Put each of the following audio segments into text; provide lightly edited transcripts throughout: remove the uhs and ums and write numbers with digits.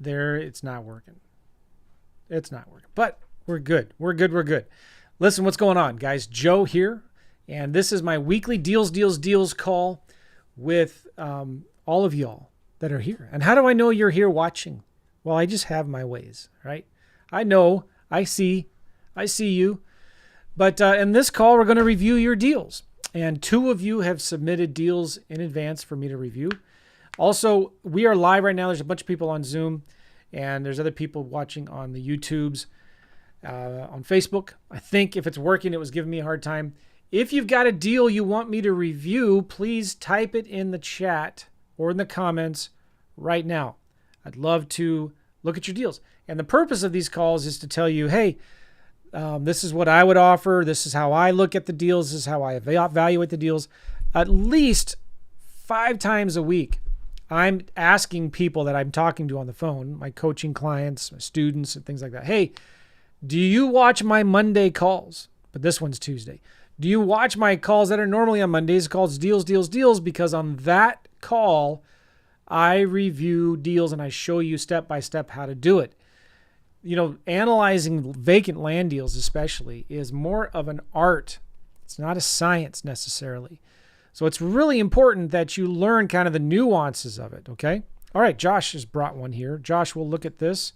There, it's not working. It's not working. But we're good. We're good. Listen, what's going on, guys? Joe here. And this is my weekly deals call with all of y'all that are here. And how do I know you're here watching? Well, I just have my ways, right? I know, I see you. But in this call, we're going to review your deals. And 2 of you have submitted deals in advance for me to review. Also, we are live right now. There's a bunch of people on Zoom, and there's other people watching on the YouTubes, on Facebook. I think if it's working, it was giving me a hard time. If you've got a deal you want me to review, please type it in the chat or in the comments right now. I'd love to look at your deals. And the purpose of these calls is to tell you, hey, this is what I would offer. This is how I look at the deals. This is how I evaluate the deals. At least 5 times a week, I'm asking people that I'm talking to on the phone, my coaching clients, my students, and things like that. Hey, do you watch my Monday calls? But this one's Tuesday. Do you watch my calls that are normally on Mondays called Deals? Because on that call, I review deals and I show you step by step how to do it. You know, analyzing vacant land deals especially is more of an art. It's not a science necessarily. So it's really important that you learn kind of the nuances of it, okay? All right, Josh has brought one here. Josh will look at this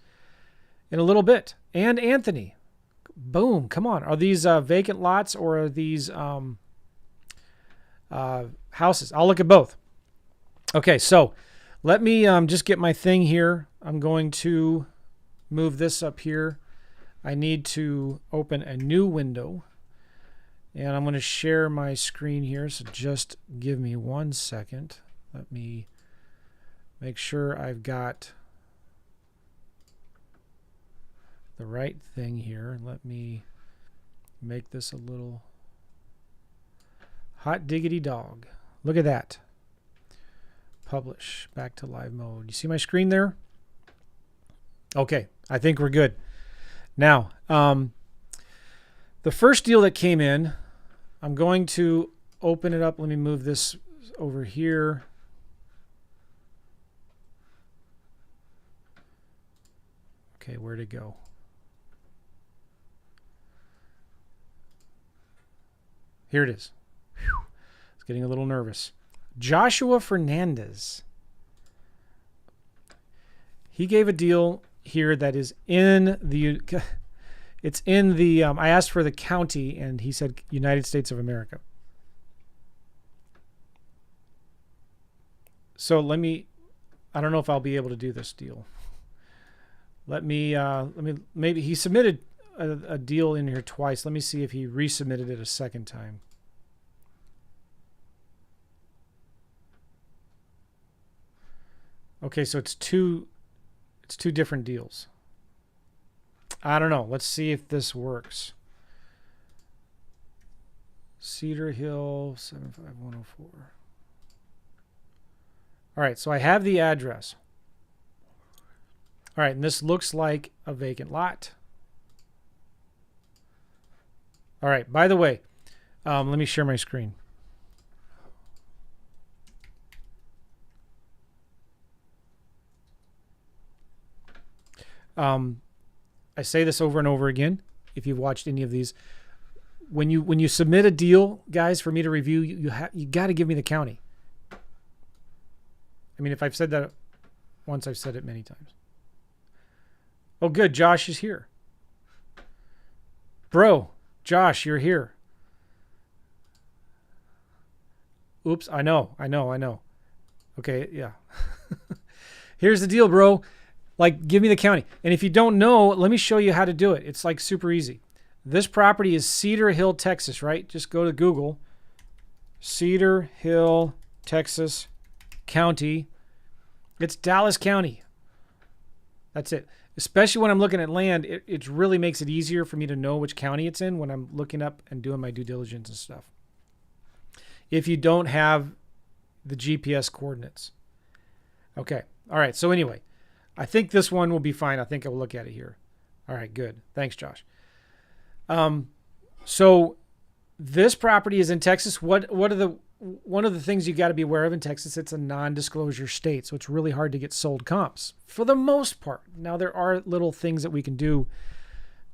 in a little bit. And Anthony. Boom, come on. Are these vacant lots or are these houses? I'll look at both. Okay, so let me just get my thing here. I'm going to move this up here. I need to open a new window. And I'm going to share my screen here, so just give me 1 second. Let me make sure I've got the right thing here. Let me make this a little hot diggity dog. Look at that. Publish, back to live mode. You see my screen there? Okay, I think we're good. Now, the first deal that came in, I'm going to open it up. Let me move this over here. Okay, where'd it go? Here it is. Whew. It's getting a little nervous. Joshua Fernandez. He gave a deal here that is in the... It's in the... I asked for the county, and he said United States of America. So let me... I don't know if I'll be able to do this deal. Let me... Maybe he submitted a deal in here twice. Let me see if he resubmitted it a second time. Okay, so it's two different deals. I don't know. Let's see if this works. Cedar Hill 75104. All right, so I have the address. All right, and this looks like a vacant lot. All right, by the way, let me share my screen. I say this over and over again. If you've watched any of these, when you submit a deal, guys, for me to review, you got to give me the county. I mean, if I've said that once, I've said it many times. Oh, good. Josh is here. Bro, Josh, you're here. Oops, I know. Okay, yeah. Here's the deal, bro. Like, give me the county. And if you don't know, let me show you how to do it. It's like super easy. This property is Cedar Hill, Texas, right? Just go to Google. Cedar Hill, Texas, county. It's Dallas County. That's it. Especially when I'm looking at land, it really makes it easier for me to know which county it's in when I'm looking up and doing my due diligence and stuff. If you don't have the GPS coordinates. Okay. All right. So anyway, I think this one will be fine. I think I'll look at it here. All right, good. Thanks, Josh. So this property is in Texas. What are the one of the things you got to be aware of in Texas, it's a non-disclosure state, so it's really hard to get sold comps for the most part. Now, there are little things that we can do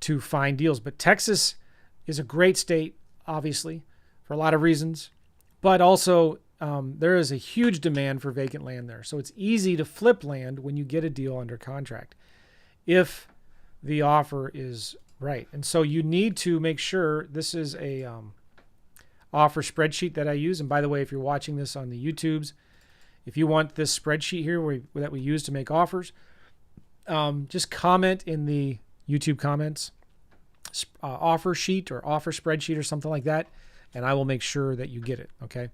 to find deals, but Texas is a great state, obviously, for a lot of reasons, but also there is a huge demand for vacant land there. So it's easy to flip land when you get a deal under contract if the offer is right. And so you need to make sure this is a offer spreadsheet that I use. And by the way, if you're watching this on the YouTubes, if you want this spreadsheet here that we use to make offers, just comment in the YouTube comments, offer sheet or offer spreadsheet or something like that, and I will make sure that you get it, okay?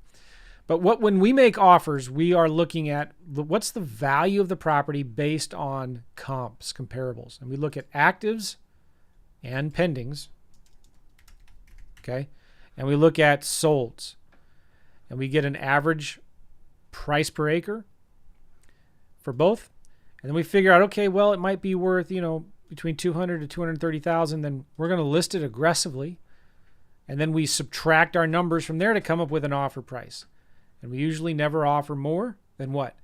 But when we make offers, we are looking at what's the value of the property based on comps, comparables. And we look at actives and pendings, okay? And we look at solds. And we get an average price per acre for both. And then we figure out, okay, well, it might be worth, between 200 to 230,000. Then we're going to list it aggressively. And then we subtract our numbers from there to come up with an offer price. And we usually never offer more than what?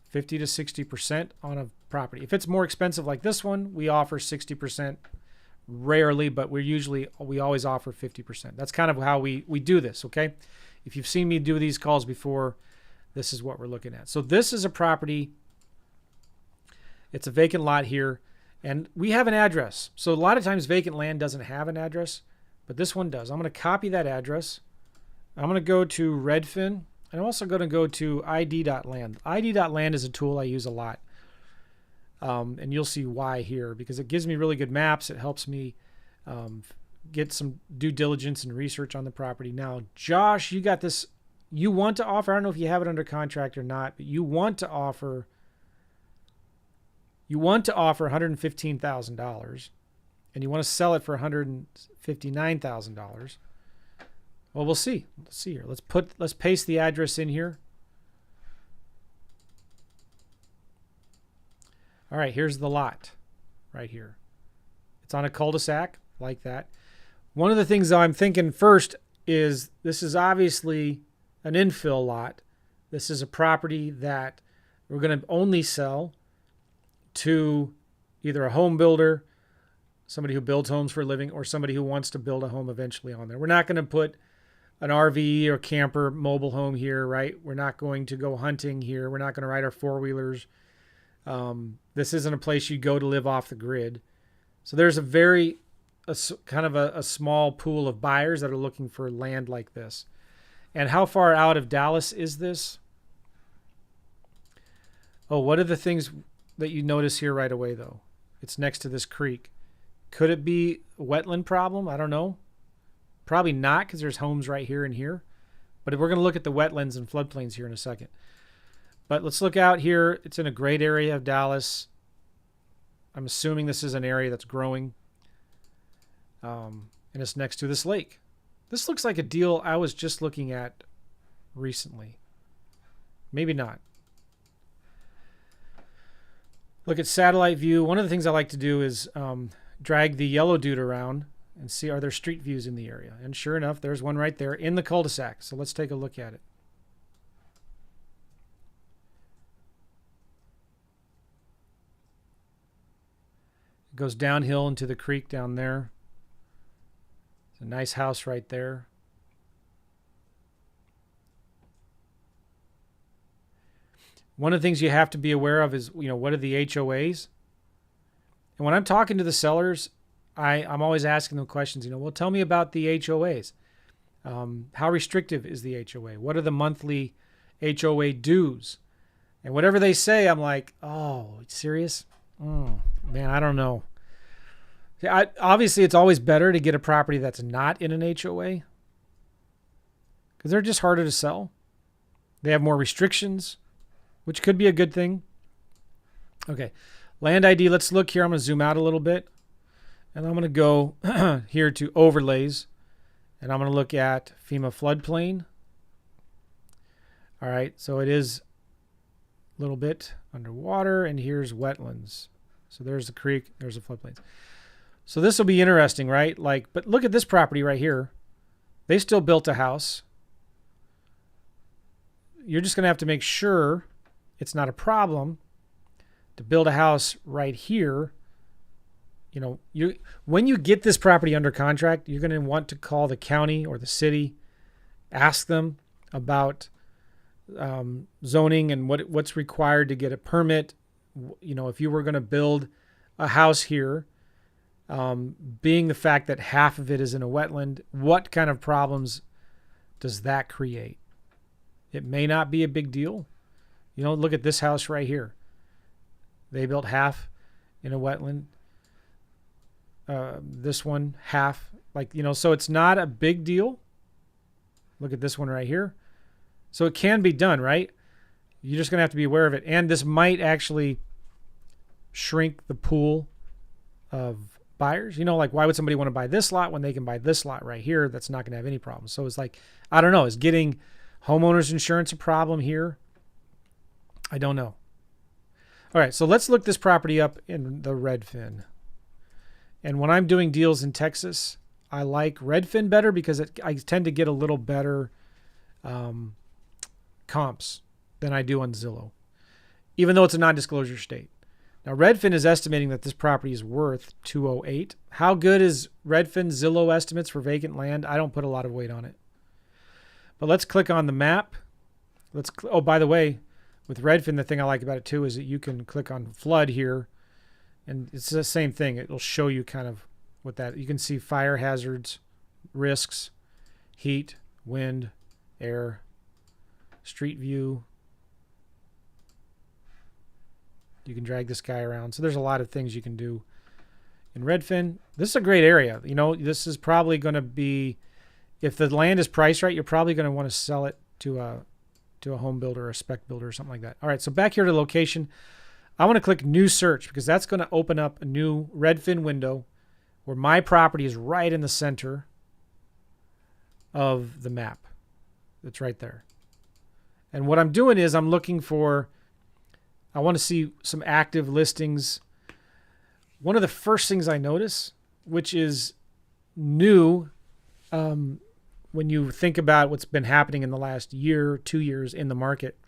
50 to 60% on a property. If it's more expensive like this one, we offer 60%. Rarely, but we always offer 50%. That's kind of how we do this, okay? If you've seen me do these calls before, this is what we're looking at. So this is a property. It's a vacant lot here, and we have an address. So a lot of times vacant land doesn't have an address, but this one does. I'm going to copy that address. I'm going to go to Redfin, and I'm also going to go to id.land. id.land is a tool I use a lot. And you'll see why here, because it gives me really good maps. It helps me get some due diligence and research on the property. Now, Josh, you got this. You want to offer, I don't know if you have it under contract or not, but you want to offer $115,000 and you want to sell it for $159,000. Well, we'll see. Let's see here. Let's paste the address in here. All right, here's the lot right here. It's on a cul-de-sac like that. One of the things I'm thinking first is this is obviously an infill lot. This is a property that we're going to only sell to either a home builder, somebody who builds homes for a living, or somebody who wants to build a home eventually on there. We're not going to put an RV or camper mobile home here, right? We're not going to go hunting here. We're not going to ride our four-wheelers. This isn't a place you go to live off the grid. So there's a kind of a small pool of buyers that are looking for land like this. And how far out of Dallas is this? Oh, what are the things that you notice here right away, though? It's next to this creek. Could it be a wetland problem? I don't know. Probably not, because there's homes right here and here. But we're going to look at the wetlands and floodplains here in a second. But let's look out here. It's in a great area of Dallas. I'm assuming this is an area that's growing. And it's next to this lake. This looks like a deal I was just looking at recently. Maybe not. Look at satellite view. One of the things I like to do is drag the yellow dude around and see, are there street views in the area? And sure enough, there's one right there in the cul-de-sac. So let's take a look at it. It goes downhill into the creek down there. It's a nice house right there. One of the things you have to be aware of is, what are the HOAs? And when I'm talking to the sellers, I'm always asking them questions, well, tell me about the HOAs. How restrictive is the HOA? What are the monthly HOA dues? And whatever they say, I'm like, oh, serious? Man, I don't know. Obviously, it's always better to get a property that's not in an HOA because they're just harder to sell. They have more restrictions, which could be a good thing. Okay, land ID. Let's look here. I'm going to zoom out a little bit. And I'm going to go here to overlays. And I'm going to look at FEMA floodplain. All right, so it is a little bit underwater. And here's wetlands. So there's the creek. There's the floodplains. So this will be interesting, right? But look at this property right here. They still built a house. you're just going to have to make sure it's not a problem to build a house right here. When you get this property under contract, you're going to want to call the county or the city, ask them about zoning and what's required to get a permit. If you were going to build a house here, being the fact that half of it is in a wetland, what kind of problems does that create? It may not be a big deal. Look at this house right here. They built half in a wetland. This one, half. So it's not a big deal. Look at this one right here. So it can be done, right? You're just going to have to be aware of it. And this might actually shrink the pool of buyers. Why would somebody want to buy this lot when they can buy this lot right here? That's not going to have any problems. So it's I don't know. Is getting homeowners insurance a problem here? I don't know. All right, so let's look this property up in the Redfin. And when I'm doing deals in Texas, I like Redfin better because I tend to get a little better comps than I do on Zillow, even though it's a non-disclosure state. Now, Redfin is estimating that this property is worth $208. How good is Redfin Zillow estimates for vacant land? I don't put a lot of weight on it. But let's click on the map. Oh, by the way, with Redfin, the thing I like about it too is that you can click on flood here, and it's the same thing. It'll show you kind of what that. You can see fire hazards, risks, heat, wind, air, street view. You can drag this guy around. So there's a lot of things you can do in Redfin. This is a great area. This is probably going to be, if the land is priced right, you're probably going to want to sell it to a home builder or a spec builder or something like that. All right, so back here to location, I want to click new search because that's going to open up a new Redfin window where my property is right in the center of the map. It's right there. And what I'm doing is I'm looking for, I want to see some active listings. One of the first things I notice, which is new, when you think about what's been happening in the last year, 2 years in the market.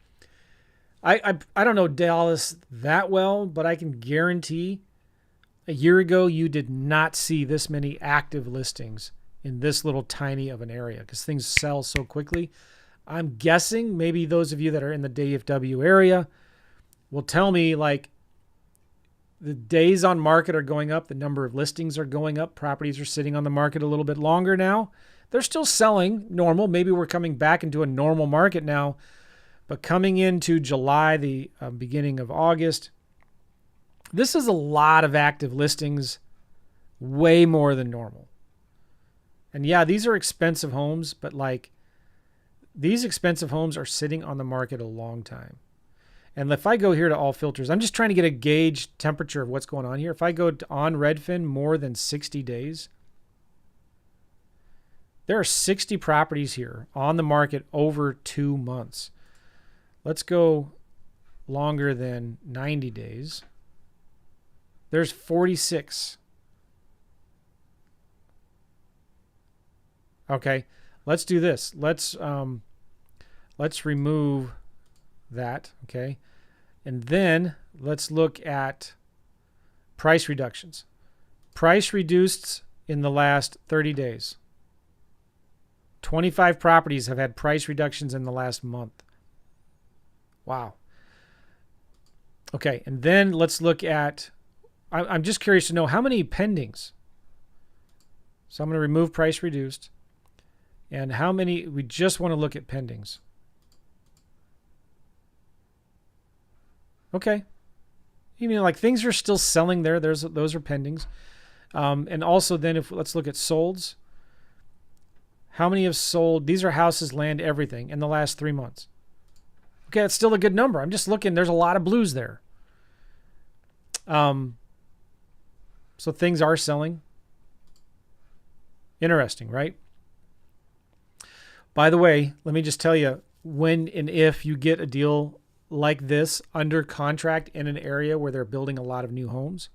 I don't know Dallas that well, but I can guarantee a year ago you did not see this many active listings in this little tiny of an area because things sell so quickly. I'm guessing maybe those of you that are in the DFW area will tell me the days on market are going up, the number of listings are going up, properties are sitting on the market a little bit longer now. They're still selling normal. Maybe we're coming back into a normal market now. But coming into July, the beginning of August, this is a lot of active listings, way more than normal. And yeah, these are expensive homes, but these expensive homes are sitting on the market a long time. And if I go here to all filters, I'm just trying to get a gauge temperature of what's going on here. If I go on Redfin more than 60 days, there are 60 properties here on the market over 2 months. Let's go longer than 90 days. There's 46. Okay, let's do this. Let's remove that, okay? And then let's look at price reductions. Price reduced in the last 30 days. 25 properties have had price reductions in the last month. Wow. Okay, and then let's look at, I'm just curious to know how many pendings. So I'm going to remove price reduced. And how many, we just want to look at pendings. Okay. You mean things are still selling there. Those are pendings. And also then let's look at solds. How many have sold? These are houses, land, everything in the last 3 months. Okay, that's still a good number. I'm just looking. There's a lot of blues there. So things are selling. Interesting, right? By the way, let me just tell you, when and if you get a deal like this under contract in an area where they're building a lot of new homes,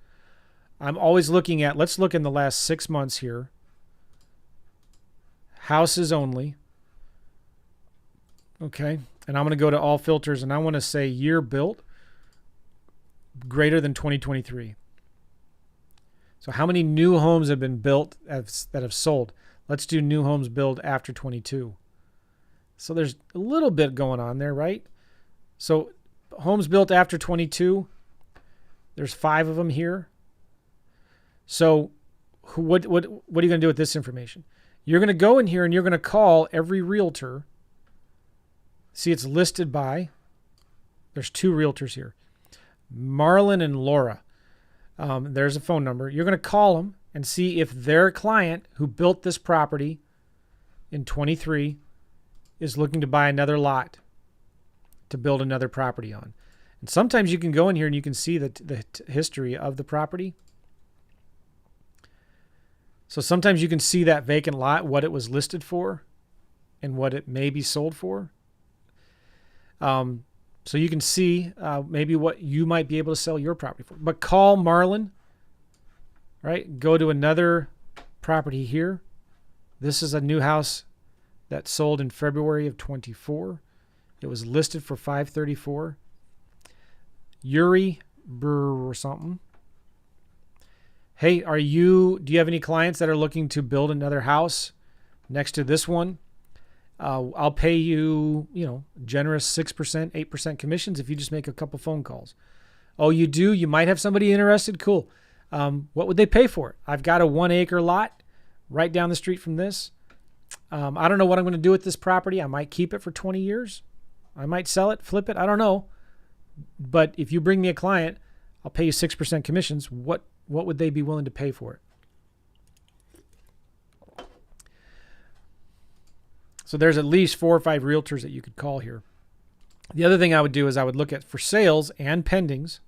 I'm always looking at, let's look in the last 6 months here. Houses only. Okay. And I'm going to go to all filters, and I want to say year built greater than 2023. So how many new homes have been built that have sold? Let's do new homes built after 22. So there's a little bit going on there, right? So homes built after 22, there's 5 of them here. So what are you going to do with this information? You're going to go in here and you're going to call every realtor. See, it's listed by, there's 2 realtors here, Marlon and Laura. There's a phone number. You're going to call them and see if their client who built this property in 23 is looking to buy another lot to build another property on. And sometimes you can go in here and you can see the history of the property. So sometimes you can see that vacant lot, what it was listed for and what it may be sold for. So you can see maybe what you might be able to sell your property for. But call Marlon, right? Go to another property here. This is a new house that sold in February of 24. It was listed for $534. Yuri Burr or something. Hey, do you have any clients that are looking to build another house next to this one? I'll pay you, generous 6%, 8% commissions if you just make a couple phone calls. Oh, you do? You might have somebody interested? Cool. What would they pay for it? I've got a 1-acre lot right down the street from this. I don't know what I'm going to do with this property. I might keep it for 20 years. I might sell it, flip it. I don't know. But if you bring me a client, I'll pay you 6% commissions. What would they be willing to pay for it? So there's at least 4 or 5 realtors that you could call here. The other thing I would do is I would look at for sales and pendings.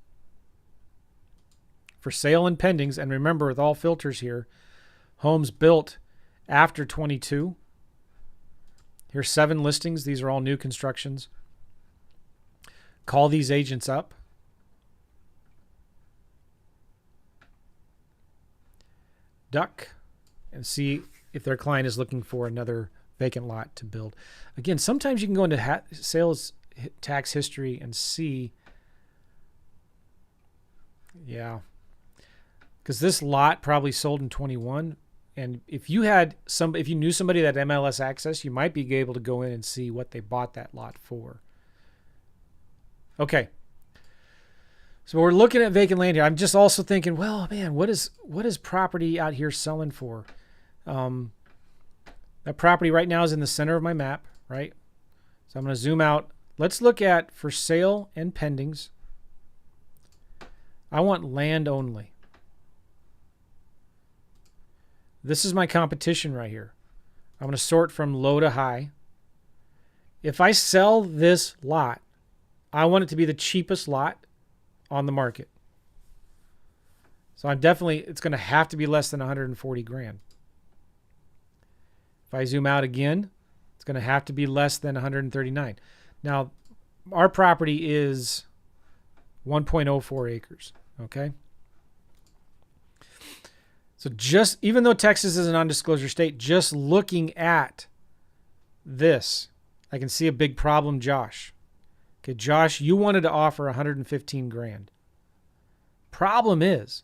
For sale and pendings, and remember with all filters here, homes built after 22. Here's 7 listings. These are all new constructions. Call these agents up. Duck and see if their client is looking for another vacant lot to build. Again, sometimes you can go into sales tax history and see, because this lot probably sold in 21, and if you knew somebody that had MLS access, you might be able to go in and see what they bought that lot for. Okay. So we're looking at vacant land here. I'm just also thinking, well, man, what is property out here selling for? That property right now is in the center of my map, right? So I'm going to zoom out. Let's look at for sale and pendings. I want land only. This is my competition right here. I'm going to sort from low to high. If I sell this lot, I want it to be the cheapest lot on the market. So it's going to have to be less than 140 grand. If I zoom out again, it's going to have to be less than 139. Now, our property is 1.04 acres, okay? So even though Texas is a non-disclosure state, just looking at this, I can see a big problem, Josh. Okay, Josh, you wanted to offer 115 grand. Problem is,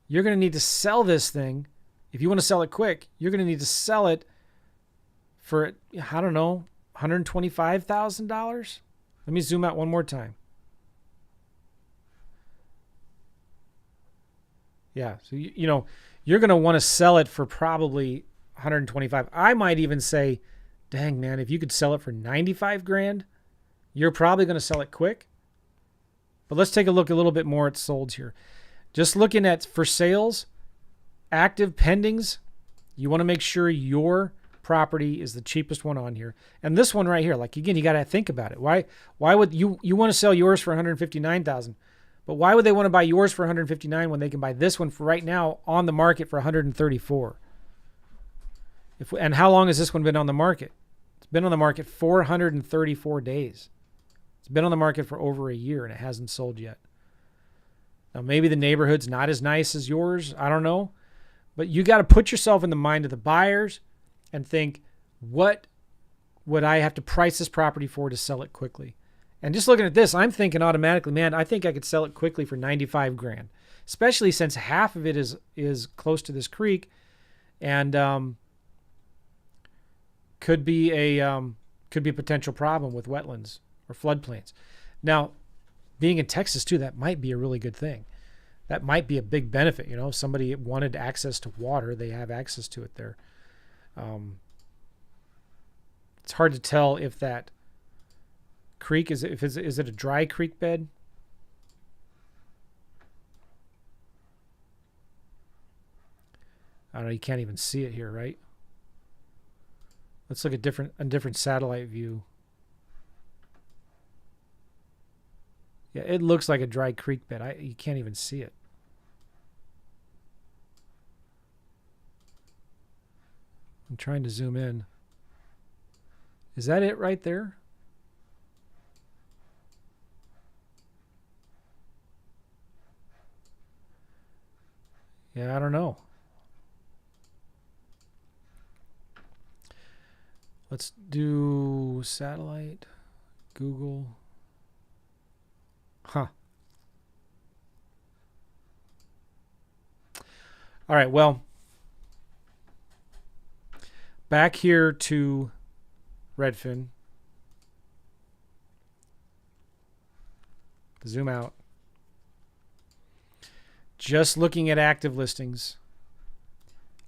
you're going to need to sell this thing. If you want to sell it quick, you're going to need to sell it for, I don't know, $125,000. Let me zoom out one more time. Yeah, so you're going to want to sell it for probably 125. I might even say, dang man, if you could sell it for 95 grand, you're probably going to sell it quick. But let's take a look a little bit more at solds here. Just looking at for sales, active pendings, you want to make sure your property is the cheapest one on here. And this one right here, like again, you got to think about it. Why would you want to sell yours for 159,000? But why would they want to buy yours for 159 when they can buy this one for right now on the market for 134? And how long has this one been on the market? It's been on the market 434 days. It's been on the market for over a year and it hasn't sold yet. Now, maybe the neighborhood's not as nice as yours. I don't know. But you got to put yourself in the mind of the buyers and think, what would I have to price this property for to sell it quickly? And just looking at this, I'm thinking automatically, man, I think I could sell it quickly for 95 grand, especially since half of it is close to this creek, and could be a potential problem with wetlands or floodplains. Now, being in Texas too, that might be a really good thing. That might be a big benefit. You know, if somebody wanted access to water, they have access to it there. It's hard to tell if that creek is it a dry creek bed? I don't know. You can't even see it here, right? Let's look at a different satellite view. Yeah, it looks like a dry creek bed. You can't even see it. I'm trying to zoom in. Is that it right there? Yeah, I don't know. Let's do satellite, Google. Huh. All right, well, back here to Redfin. Zoom out. Just looking at active listings,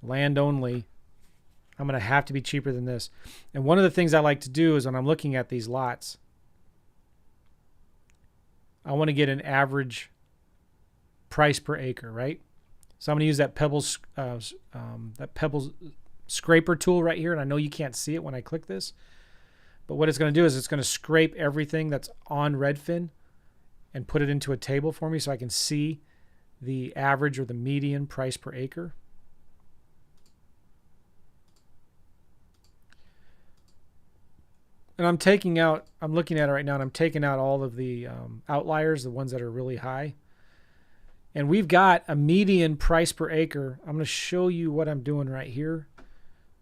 land only, I'm going to have to be cheaper than this. And one of the things I like to do is when I'm looking at these lots, I want to get an average price per acre, right? So I'm going to use that Pebbles scraper tool right here. And I know you can't see it when I click this, but what it's going to do is it's going to scrape everything that's on Redfin and put it into a table for me so I can see the average or the median price per acre. And I'm looking at it right now, and I'm taking out all of the outliers, the ones that are really high. And we've got a median price per acre. I'm going to show you what I'm doing right here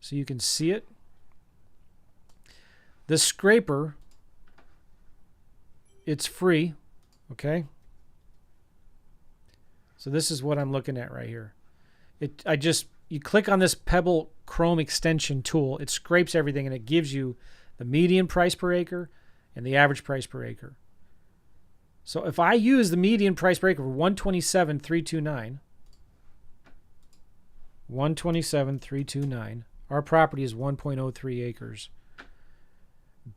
so you can see it. This scraper, it's free, okay? So this is what I'm looking at right here. You click on this Pebble Chrome extension tool, it scrapes everything and it gives you the median price per acre and the average price per acre. So if I use the median price per acre for 127,329, our property is 1.03 acres.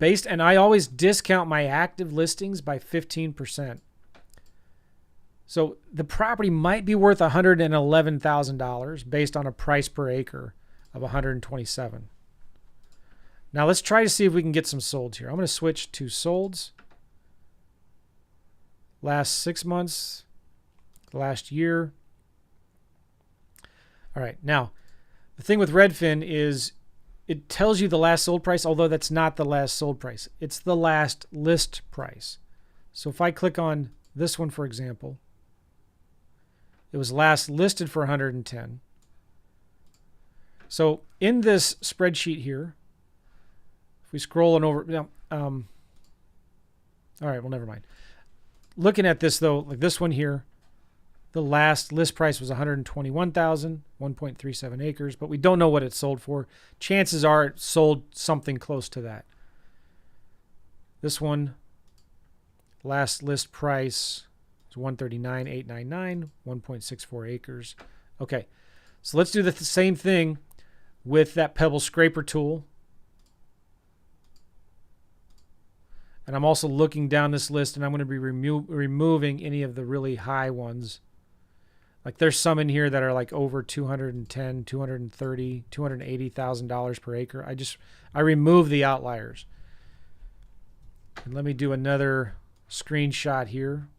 And I always discount my active listings by 15%. So the property might be worth $111,000 based on a price per acre of 127. Now let's try to see if we can get some solds here. I'm going to switch to solds. Last 6 months, last year. All right. Now, the thing with Redfin is it tells you the last sold price, although that's not the last sold price. It's the last list price. So if I click on this one, for example, it was last listed for 110. So in this spreadsheet here, if we scroll on over, all right, well, never mind. Looking at this though, like this one here, the last list price was 121,000, 1.37 acres, but we don't know what it sold for. Chances are it sold something close to that. This one, last list price is 139,899, 1.64 acres. Okay, so let's do the same thing with that Pebble scraper tool. And I'm also looking down this list, and I'm going to be removing any of the really high ones. Like there's some in here that are like over $210,000, $230,000, $280,000 per acre. I remove the outliers. And let me do another screenshot here.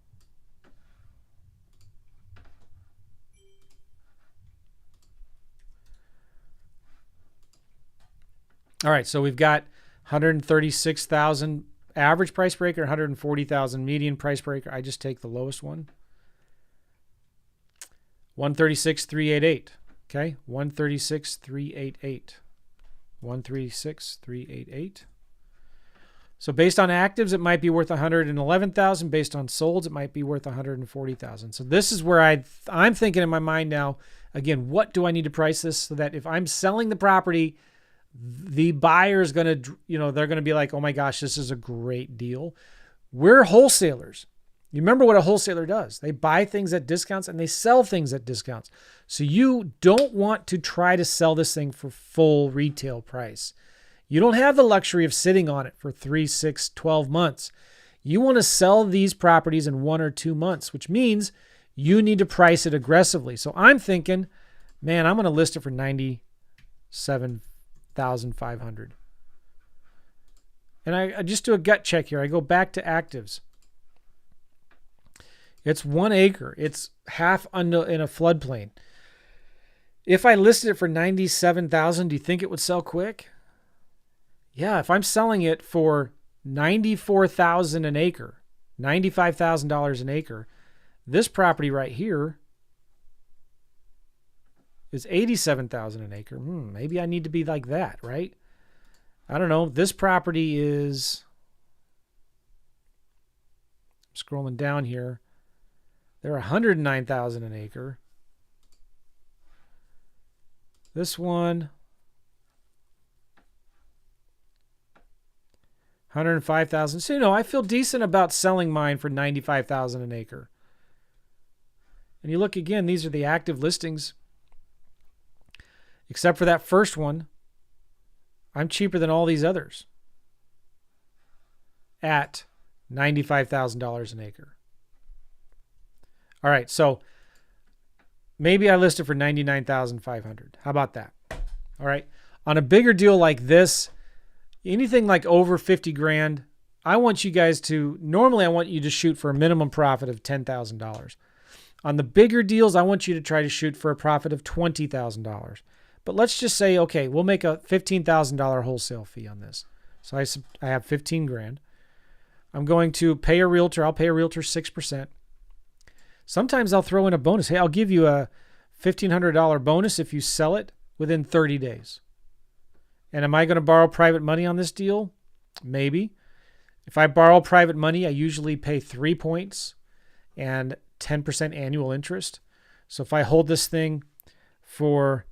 All right, so we've got 136,000 average price per acre, 140,000 median price per acre. I just take the lowest one. 136,388. Okay, 136,388. 136,388. So based on actives, it might be worth $111,000. Based on solds, it might be worth $140,000. So this is where I'm thinking in my mind now, again, what do I need to price this so that if I'm selling the property, the buyer is going to, they're going to be like, oh my gosh, this is a great deal. We're wholesalers. You remember what a wholesaler does. They buy things at discounts and they sell things at discounts. So you don't want to try to sell this thing for full retail price. You don't have the luxury of sitting on it for 3, 6, 12 months. You want to sell these properties in 1 or 2 months, which means you need to price it aggressively. So I'm thinking, man, I'm going to list it for $97,500. And I just do a gut check here. I go back to actives. It's 1 acre. It's half in a floodplain. If I listed it for $97,000, do you think it would sell quick? Yeah, if I'm selling it for $94,000 an acre, $95,000 an acre, this property right here is $87,000 an acre. Maybe I need to be like that, right? I don't know. This property is, scrolling down here, they're $109,000 an acre. This one, $105,000. So, I feel decent about selling mine for $95,000 an acre. And you look again, these are the active listings. Except for that first one, I'm cheaper than all these others at $95,000 an acre. All right, so maybe I list it for $99,500. How about that? All right. On a bigger deal like this, anything like over 50 grand, I want you guys to, normally I want you to shoot for a minimum profit of $10,000. On the bigger deals, I want you to try to shoot for a profit of $20,000. But let's just say, okay, we'll make a $15,000 wholesale fee on this. So I have 15 grand. I'm going to pay a realtor. I'll pay a realtor 6%. Sometimes I'll throw in a bonus. Hey, I'll give you a $1,500 bonus if you sell it within 30 days. And am I going to borrow private money on this deal? Maybe. If I borrow private money, I usually pay 3 points and 10% annual interest. So if I hold this thing for,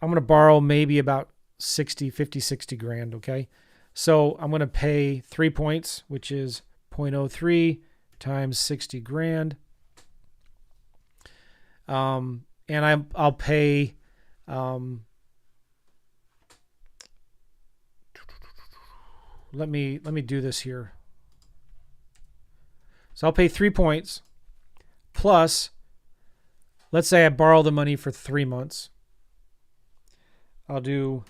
I'm going to borrow maybe about 60 grand, okay? So I'm going to pay 3 points, which is 0.03 times 60 grand. And I'll pay, let me do this here. So I'll pay 3 points plus, let's say I borrow the money for 3 months. I'll do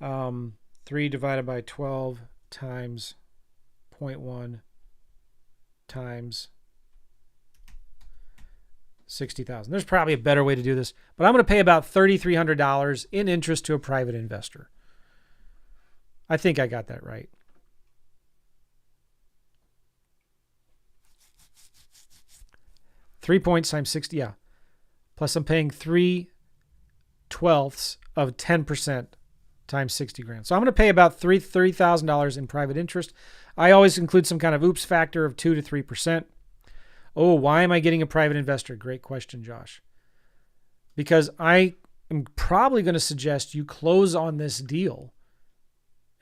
3 divided by 12 times 0.1 times 60,000. There's probably a better way to do this, but I'm going to pay about $3,300 in interest to a private investor. I think I got that right. $3 times 60, yeah. Plus I'm paying 3/12 of 10% times 60 grand. So I'm going to pay about $30,000 in private interest. I always include some kind of oops factor of 2 to 3%. Oh, why am I getting a private investor? Great question, Josh. Because I am probably going to suggest you close on this deal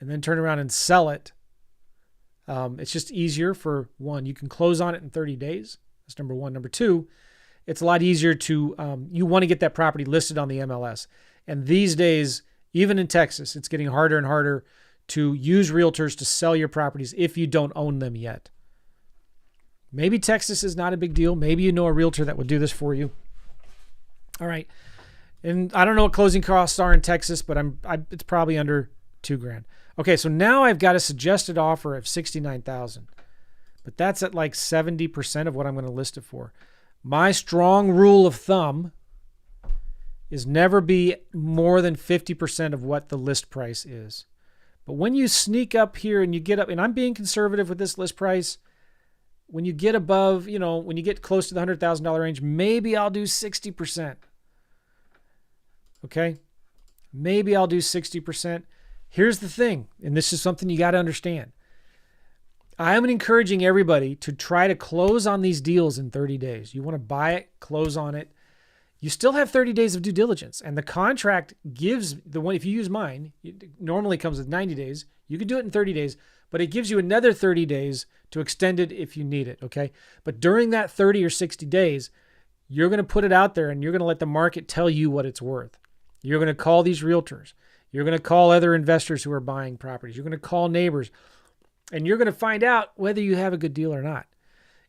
and then turn around and sell it. It's just easier for one. You can close on it in 30 days. That's number one. Number two, it's a lot easier to, you want to get that property listed on the MLS. And these days, even in Texas, it's getting harder and harder to use realtors to sell your properties if you don't own them yet. Maybe Texas is not a big deal. Maybe you know a realtor that would do this for you. All right. And I don't know what closing costs are in Texas, but it's probably under $2 grand. Okay, so now I've got a suggested offer of $69,000, but that's at like 70% of what I'm going to list it for. My strong rule of thumb is never be more than 50% of what the list price is. But when you sneak up here and you get up, and I'm being conservative with this list price, when you get above, when you get close to the $100,000 range, maybe I'll do 60%. Okay? Maybe I'll do 60%. Here's the thing, and this is something you got to understand. I'm encouraging everybody to try to close on these deals in 30 days. You want to buy it, close on it. You still have 30 days of due diligence, and the contract gives the one, if you use mine, it normally comes with 90 days. You could do it in 30 days, but it gives you another 30 days to extend it if you need it, okay? But during that 30 or 60 days, you're going to put it out there and you're going to let the market tell you what it's worth. You're going to call these realtors. You're going to call other investors who are buying properties. You're going to call neighbors, and you're going to find out whether you have a good deal or not.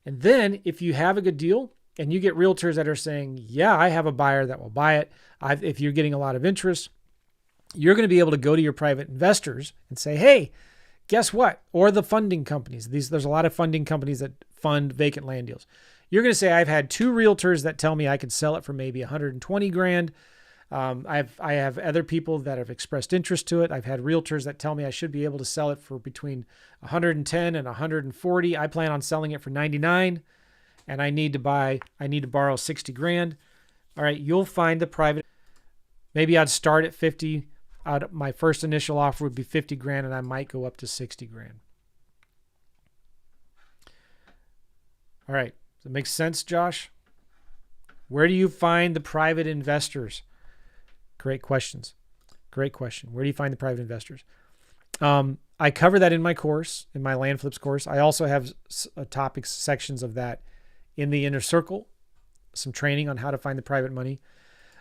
And then if you have a good deal and you get realtors that are saying, yeah, I have a buyer that will buy it. If you're getting a lot of interest, you're going to be able to go to your private investors and say, hey, guess what? Or the funding companies. There's a lot of funding companies that fund vacant land deals. You're going to say, I've had 2 realtors that tell me I could sell it for maybe 120 grand. I have other people that have expressed interest to it. I've had realtors that tell me I should be able to sell it for between 110 and 140. I plan on selling it for 99, and I need to borrow 60 grand. All right, you'll find the private. Maybe I'd start at 50. My first initial offer would be 50 grand, and I might go up to 60 grand. All right, does it make sense, Josh? Where do you find the private investors? Great questions. Great question. Where do you find the private investors? I cover that in my course, in my land flips course. I also have topics, sections of that in the inner circle, some training on how to find the private money.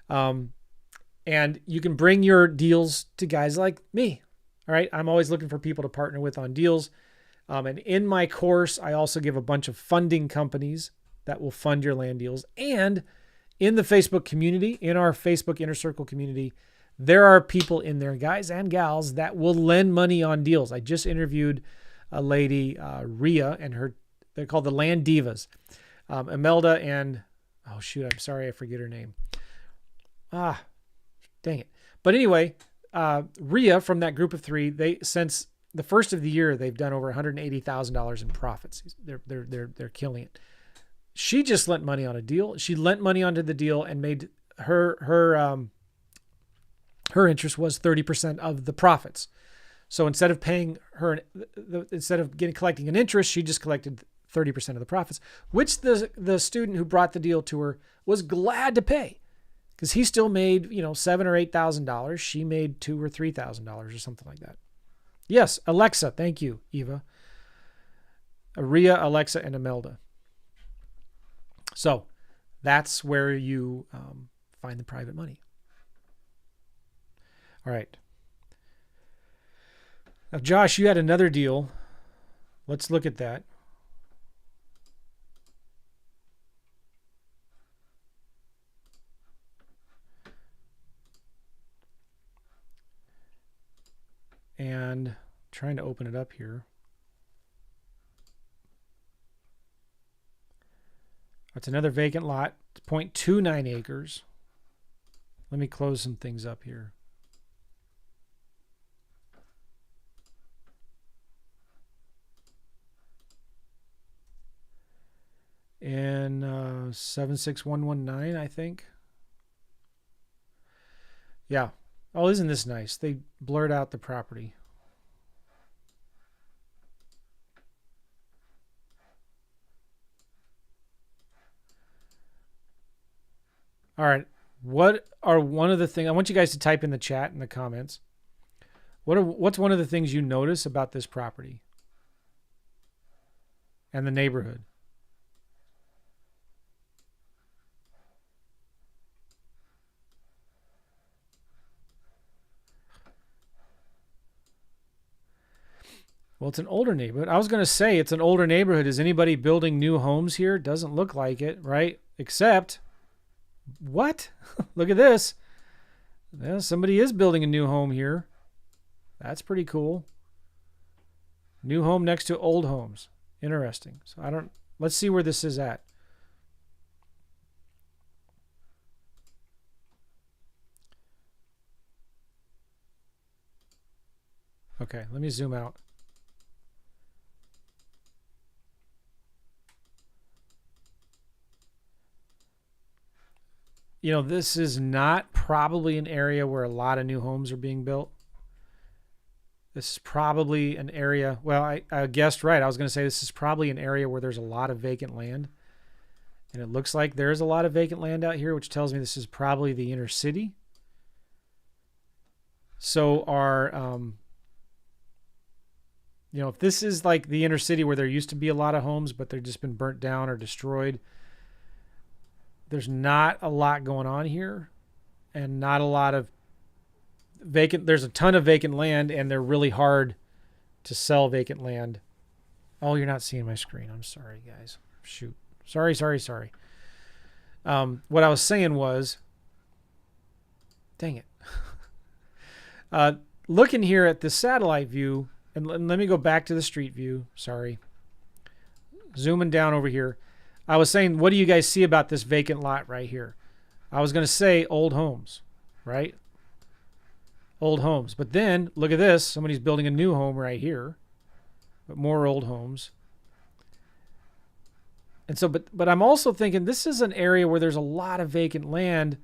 And you can bring your deals to guys like me. All right. I'm always looking for people to partner with on deals. And in my course, I also give a bunch of funding companies that will fund your land deals. And in the Facebook community, in our Facebook Inner Circle community, there are people in there, guys and gals, that will lend money on deals. I just interviewed a lady, Rhea, and they're called the Land Divas. Imelda and, oh shoot, I'm sorry, I forget her name. Dang it. But anyway, Rhea from that group of 3, since the first of the year, they've done over $180,000 in profits. They're killing it. She just lent money on a deal. She lent money onto the deal and made her interest was 30% of the profits. So instead of paying her, instead of collecting an interest, she just collected 30% of the profits, which the student who brought the deal to her was glad to pay, because he still made $7,000 or $8,000. She made $2,000 or $3,000 or something like that. Yes, Alexa. Thank you, Eva. Rhea, Alexa, and Imelda. So that's where you find the private money. All right. Now, Josh, you had another deal. Let's look at that. And trying to open it up here. That's another vacant lot. It's 0.29 acres. Let me close some things up here. And 76119, I think. Yeah. Oh, isn't this nice? They blurred out the property. All right. What are one of the things, I want you guys to type in the chat in the comments. What's one of the things you notice about this property and the neighborhood? Well, it's an older neighborhood. I was going to say it's an older neighborhood. Is anybody building new homes here? Doesn't look like it, right? Except, what? Look at this. Yeah, somebody is building a new home here. That's pretty cool. New home next to old homes. Interesting. So let's see where this is at. Okay, let me zoom out. This is not probably an area where a lot of new homes are being built. This is probably an area. Well, I guessed right. I was going to say this is probably an area where there's a lot of vacant land. And it looks like there's a lot of vacant land out here, which tells me this is probably the inner city. So if this is like the inner city where there used to be a lot of homes, but they've just been burnt down or destroyed, there's not a lot going on here and not a lot of vacant. There's a ton of vacant land and they're really hard to sell vacant land. Oh, you're not seeing my screen. I'm sorry, guys. Shoot. Sorry. What I was saying was, dang it. Looking here at the satellite view, and let me go back to the street view. Sorry. Zooming down over here. I was saying, what do you guys see about this vacant lot right here? I was going to say old homes, right? Old homes. But then, look at this. Somebody's building a new home right here. But more old homes. And so, but I'm also thinking this is an area where there's a lot of vacant land.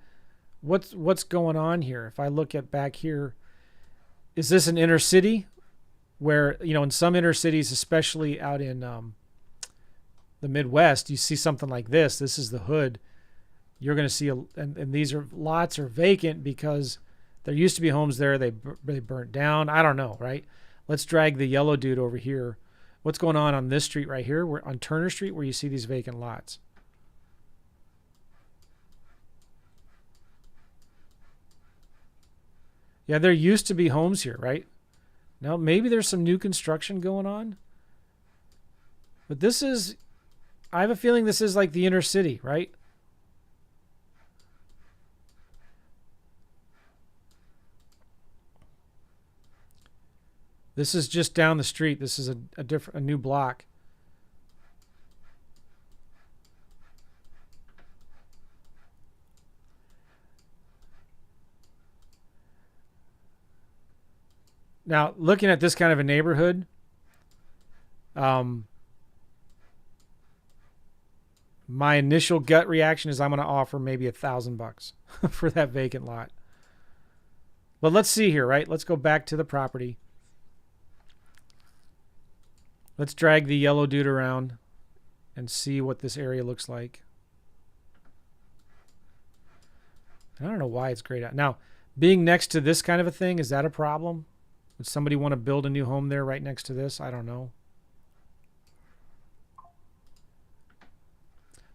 What's going on here? If I look at back here, is this an inner city where, in some inner cities, especially out in the Midwest, you see something like this. This is the hood. You're going to see, and these lots are vacant because there used to be homes there. They burnt down. I don't know, right? Let's drag the yellow dude over here. What's going on this street right here? We're on Turner Street where you see these vacant lots. Yeah, there used to be homes here, right? Now, maybe there's some new construction going on. But I have a feeling this is like the inner city, right? This is just down the street. This is a new block. Now, looking at this kind of a neighborhood, my initial gut reaction is I'm going to offer maybe $1,000 for that vacant lot. But let's see here, right? Let's go back to the property. Let's drag the yellow dude around and see what this area looks like. I don't know why it's grayed out. Now, being next to this kind of a thing, is that a problem? Would somebody want to build a new home there right next to this? I don't know.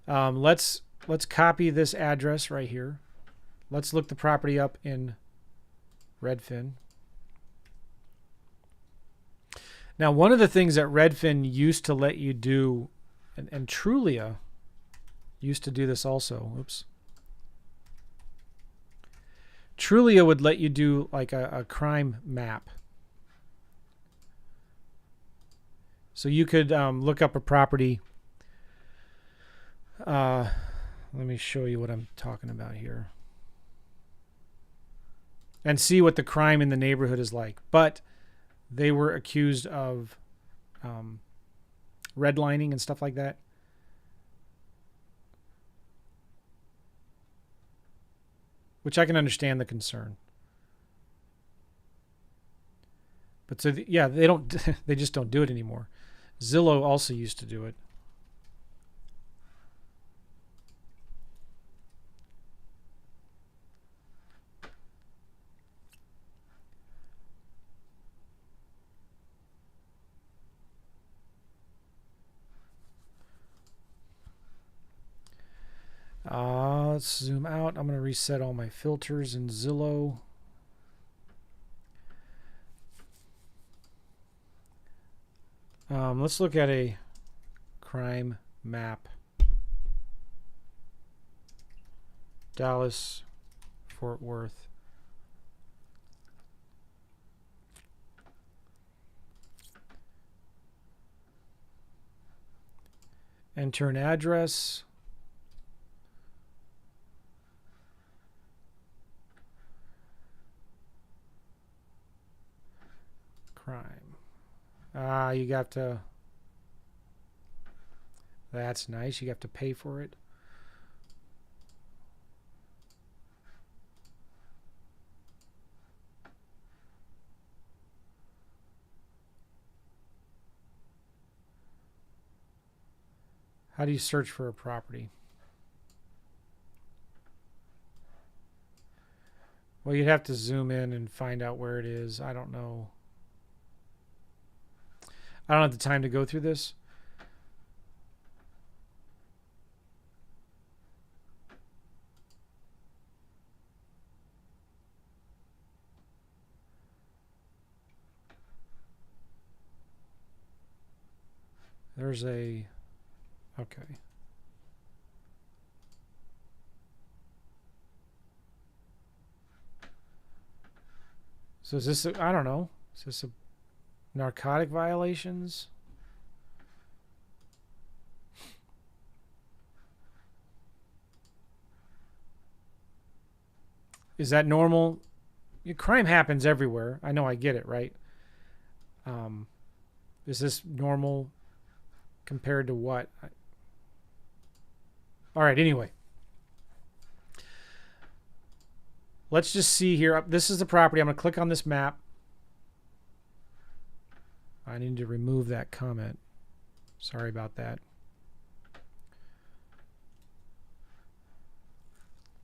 Let's copy this address right here. Let's look the property up in Redfin. Now, one of the things that Redfin used to let you do, and Trulia used to do this also. Oops. Trulia would let you do like a crime map. So you could look up a property. Let me show you what I'm talking about here. And see what the crime in the neighborhood is like. But they were accused of redlining and stuff like that. Which I can understand the concern. But so yeah, they don't. They just don't do it anymore. Zillow also used to do it. Let's zoom out. I'm going to reset all my filters in Zillow. Let's look at a crime map. Dallas, Fort Worth. Enter an address. Crime. You got to. That's nice. You have to pay for it. How do you search for a property? Well, you'd have to zoom in and find out where it is. I don't know. I don't have the time to go through this. There's a... Okay. So is this... I don't know. Is this a narcotic violations? Is that normal? Crime happens everywhere. I know, I get it, right? Is this normal compared to what? All right, anyway. Let's just see here. This is the property. I'm going to click on this map. I need to remove that comment. Sorry about that.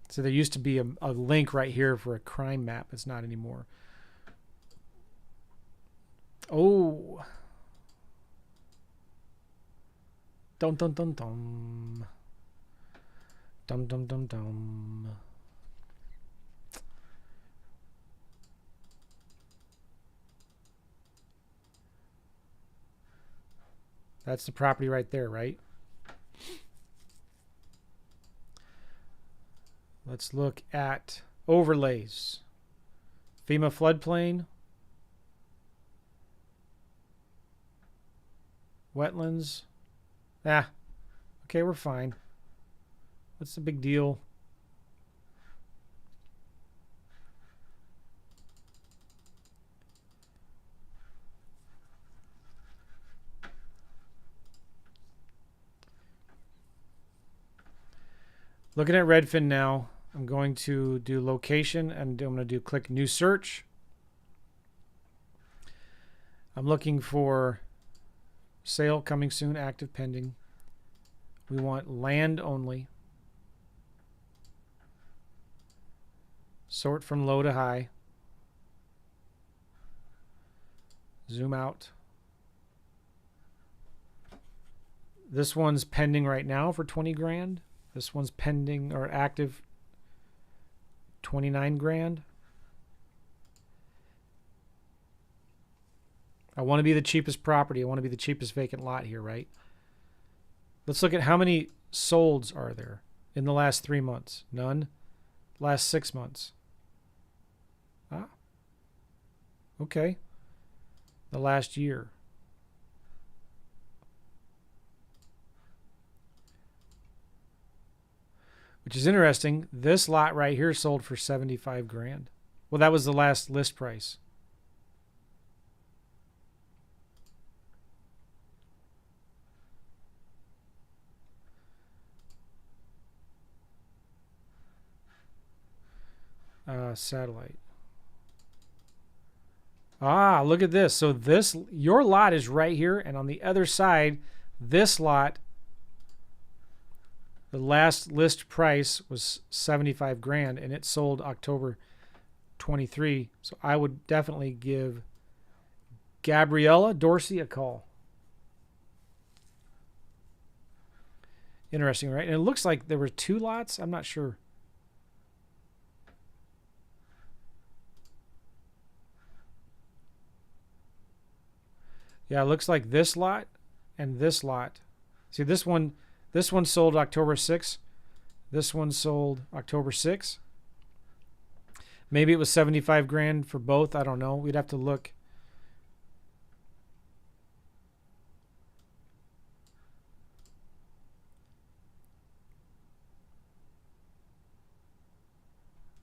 So there used to be a link right here for a crime map. It's not anymore. Oh. Dum dum dum dum. Dum dum dum dum. That's the property right there, right? Let's look at overlays. FEMA floodplain. Wetlands. Ah, okay, we're fine. What's the big deal? Looking at Redfin now. I'm going to do location and I'm going to do click new search. I'm looking for sale coming soon, active pending. We want land only. Sort from low to high. Zoom out. This one's pending right now for 20 grand. This one's pending or active 29 grand. I want to be the cheapest property. I want to be the cheapest vacant lot here, right? Let's look at how many solds are there in the last 3 months. None. Last 6 months. Ah. Okay. The last year. Which is interesting. This lot right here sold for 75 grand. Well, that was the last list price. Satellite. Ah, look at this. So this, your lot is right here, and on the other side, this lot, the last list price was 75 grand, and it sold October 23. So I would definitely give Gabriella Dorsey a call. Interesting, right? And it looks like there were 2 lots. I'm not sure. Yeah, it looks like this lot and this lot. See, this one sold October 6th. This one sold October 6th. Maybe it was 75 grand for both. I don't know. We'd have to look.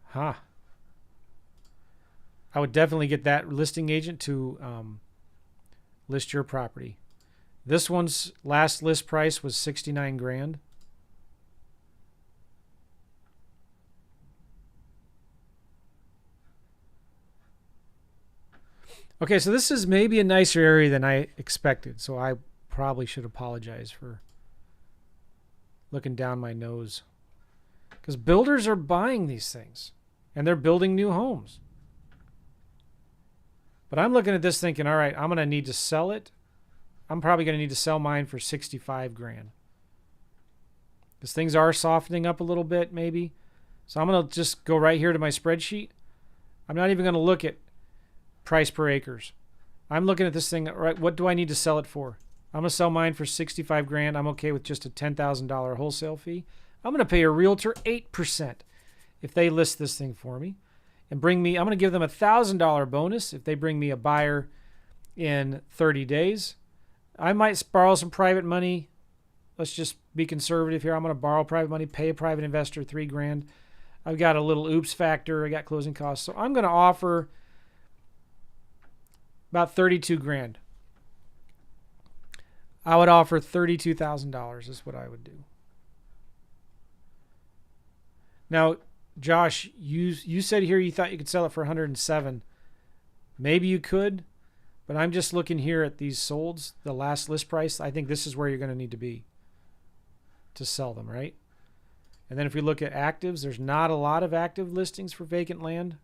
Huh. I would definitely get that listing agent to list your property. This one's last list price was 69 grand. Okay, so this is maybe a nicer area than I expected, so I probably should apologize for looking down my nose. Because builders are buying these things. And they're building new homes. But I'm looking at this thinking, all right, I'm going to need to sell it. I'm probably going to need to sell mine for 65 grand. Because things are softening up a little bit, maybe. So I'm going to just go right here to my spreadsheet. I'm not even going to look at price per acres. I'm looking at this thing, right? What do I need to sell it for? I'm going to sell mine for 65 grand. I'm okay with just a $10,000 wholesale fee. I'm going to pay a realtor 8% if they list this thing for me. And I'm going to give them a $1,000 bonus if they bring me a buyer in 30 days. I might borrow some private money. Let's just be conservative here. I'm going to borrow private money, pay a private investor $3 grand. I've got a little oops factor. I got closing costs. So I'm going to offer about 32 grand. I would offer $32,000 is what I would do. Now, Josh, you said here you thought you could sell it for 107. Maybe you could, but I'm just looking here at these solds, the last list price. I think this is where you're going to need to be to sell them, right? And then if we look at actives, there's not a lot of active listings for vacant land.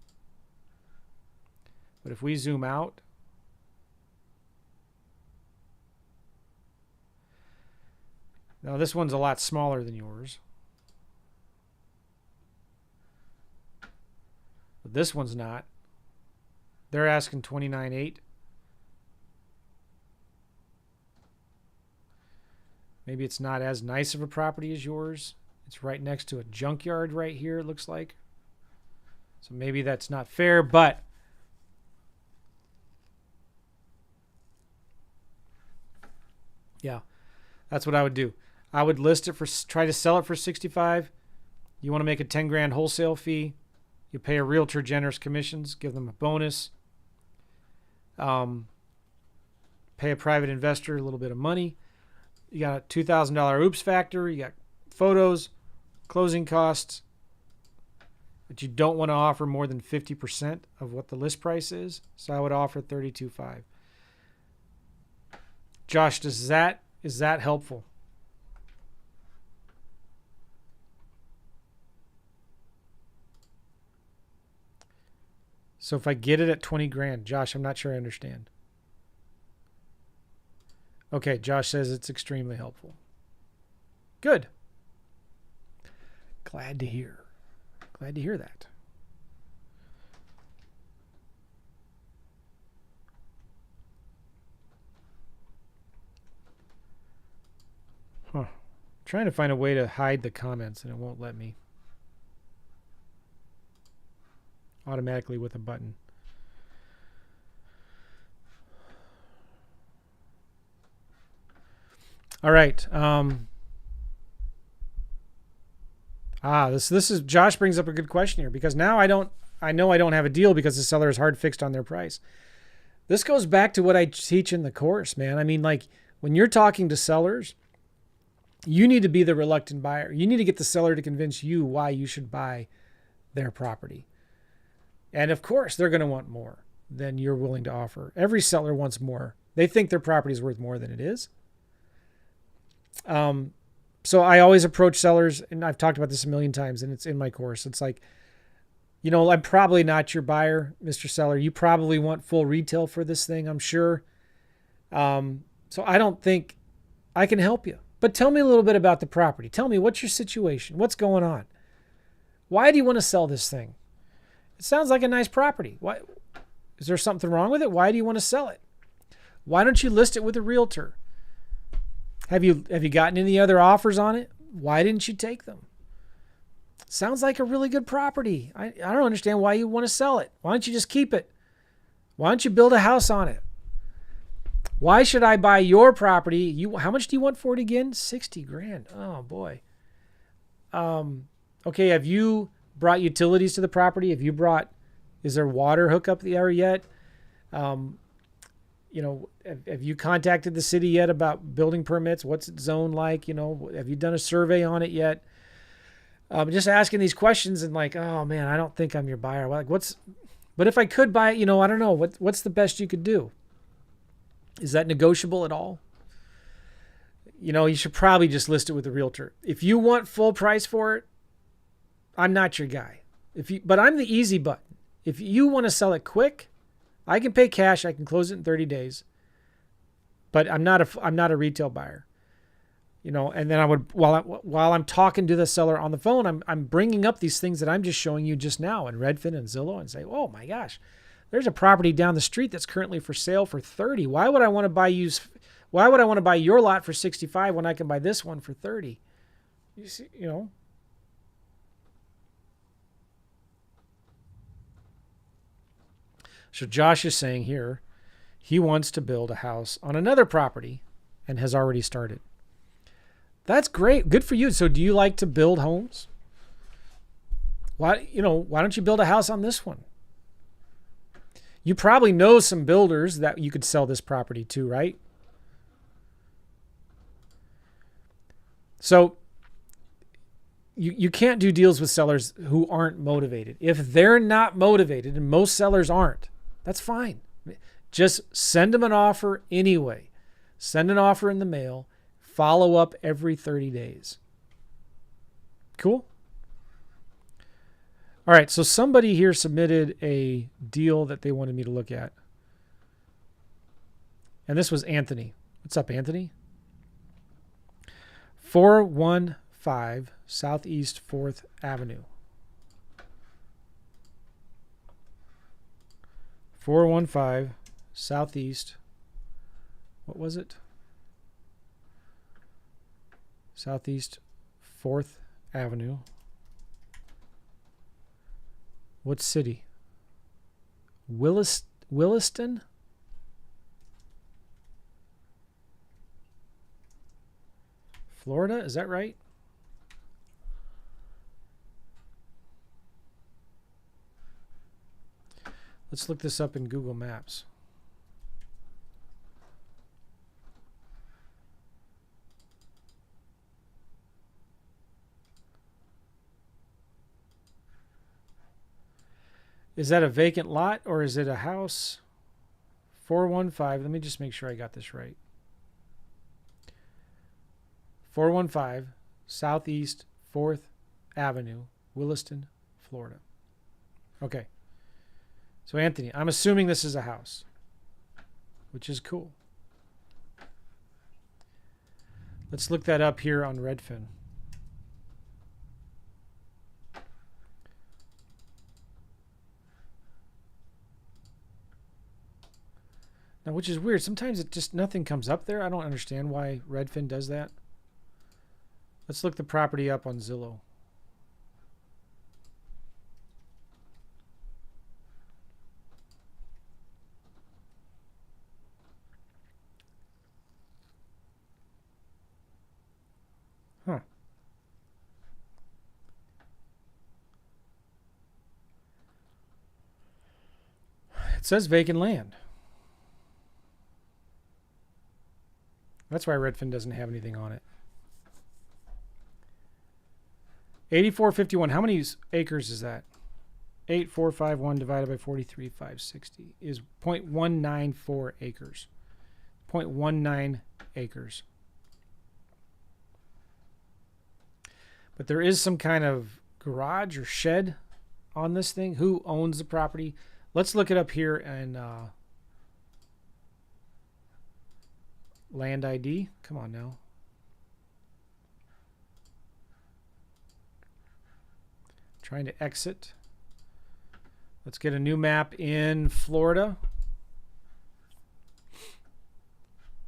But if we zoom out, now this one's a lot smaller than yours. But this one's not. They're asking 29.8. Maybe it's not as nice of a property as yours. It's right next to a junkyard right here, it looks like. So maybe that's not fair, but yeah, that's what I would do. I would list it for, try to sell it for 65. You want to make a 10 grand wholesale fee. You pay a realtor generous commissions, give them a bonus. Pay a private investor a little bit of money. You got a $2,000 oops factor. You got photos, closing costs. But you don't want to offer more than 50% of what the list price is. So I would offer $32,500. Josh, is that helpful? So if I get it at 20 grand, Josh, I'm not sure I understand. Okay, Josh says it's extremely helpful. Good. Glad to hear. Glad to hear that. Huh. Trying to find a way to hide the comments and it won't let me. Automatically with a button. All right. This is Josh brings up a good question here because now I know I don't have a deal because the seller is hard fixed on their price. This goes back to what I teach in the course, man. I mean, like when you're talking to sellers, you need to be the reluctant buyer. You need to get the seller to convince you why you should buy their property. And of course, they're going to want more than you're willing to offer. Every seller wants more. They think their property is worth more than it is. So I always approach sellers, and I've talked about this a million times, and it's in my course. It's like, I'm probably not your buyer, Mr. Seller. You probably want full retail for this thing, I'm sure. So I don't think I can help you. But tell me a little bit about the property. Tell me, what's your situation? What's going on? Why do you want to sell this thing? It sounds like a nice property. Why? Is there something wrong with it? Why do you want to sell it? Why don't you list it with a realtor? Have you gotten any other offers on it? Why didn't you take them? Sounds like a really good property. I don't understand why you want to sell it. Why don't you just keep it? Why don't you build a house on it? Why should I buy your property? How much do you want for it again? 60 grand. Oh boy. Okay, have you brought utilities to the property? Is there water hookup there yet? Have you contacted the city yet about building permits? What's it zone like? Have you done a survey on it yet? Just asking these questions and like, oh man, I don't think I'm your buyer. But if I could buy it, I don't know. What's the best you could do? Is that negotiable at all? you should probably just list it with a realtor. If you want full price for it, I'm not your guy. But I'm the easy button. If you want to sell it quick, I can pay cash. I can close it in 30 days. But I'm not a retail buyer. And then I would, while I'm talking to the seller on the phone, I'm bringing up these things that I'm just showing you just now in Redfin and Zillow and say, oh my gosh, there's a property down the street that's currently for sale for 30. Why would I want to buy your lot for 65 when I can buy this one for 30? You see, So Josh is saying here, he wants to build a house on another property and has already started. That's great. Good for you. So do you like to build homes? Why don't you build a house on this one? You probably know some builders that you could sell this property to, right? So you can't do deals with sellers who aren't motivated. If they're not motivated, and most sellers aren't, that's fine. Just send them an offer anyway. Send an offer in the mail. Follow up every 30 days. Cool? All right, so somebody here submitted a deal that they wanted me to look at. And this was Anthony. What's up, Anthony? 415 Southeast 4th Avenue. 415 Southeast. What was it? Southeast 4th Avenue. What city? Williston? Florida, is that right? Let's look this up in Google Maps. Is that a vacant lot or is it a house? 415. Let me just make sure I got this right. 415 Southeast 4th Avenue, Williston, Florida. Okay. So Anthony, I'm assuming this is a house, which is cool. Let's look that up here on Redfin. Now, which is weird. Sometimes it just nothing comes up there. I don't understand why Redfin does that. Let's look the property up on Zillow. Huh. It says vacant land. That's why Redfin doesn't have anything on it. 8451. How many acres is that? 8451 divided by 43,560 is 0.194 acres. 0.19 acres. But there is some kind of garage or shed on this thing. Who owns the property? Let's look it up here and land ID. Come on now. Trying to exit. Let's get a new map in Florida.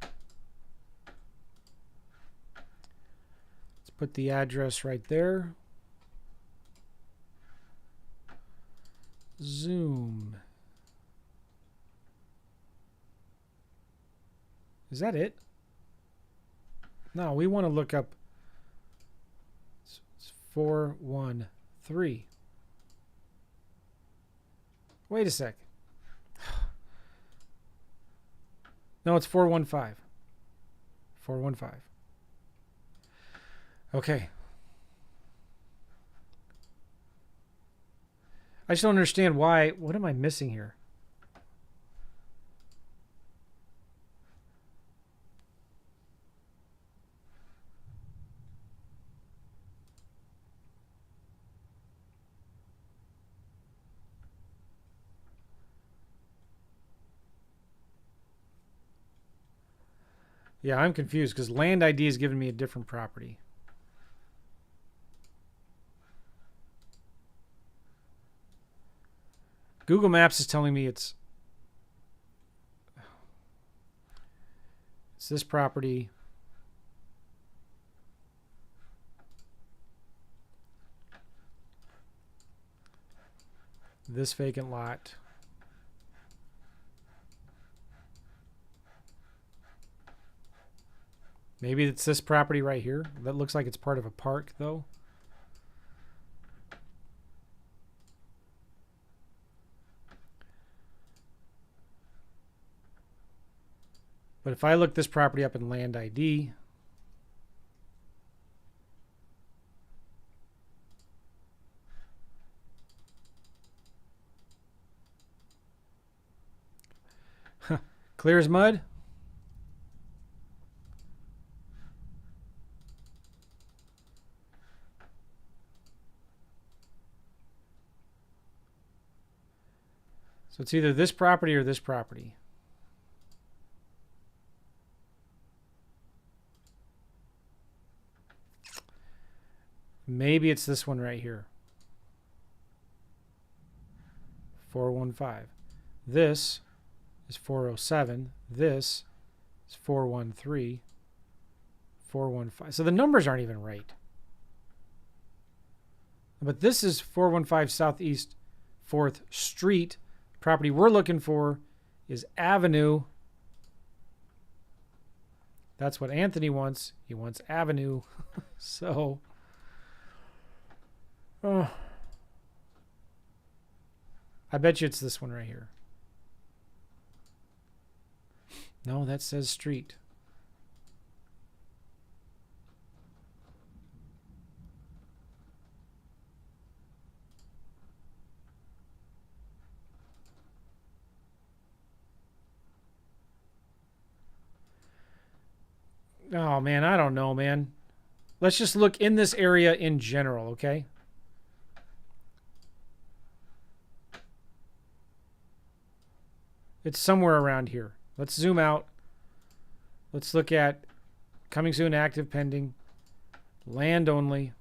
Let's put the address right there. Zoom. Is that it? No, we want to look up. It's 413. Wait a sec. No, it's 415. 415. Okay. I just don't understand why. What am I missing here? Yeah, I'm confused because land ID is giving me a different property. Google Maps is telling me it's this property. This vacant lot. Maybe it's this property right here. That looks like it's part of a park, though. But if I look this property up in land ID, clear as mud. So it's either this property or this property. Maybe it's this one right here. 415. This is 407. This is 413. 415. So the numbers aren't even right. But this is 415 Southeast 4th Street. Property we're looking for is Avenue. That's what Anthony wants. He wants Avenue. So, I bet you it's this one right here. No, that says street. Oh, man, I don't know, man. Let's just look in this area in general, okay? It's somewhere around here. Let's zoom out. Let's look at coming soon, active, pending, land only.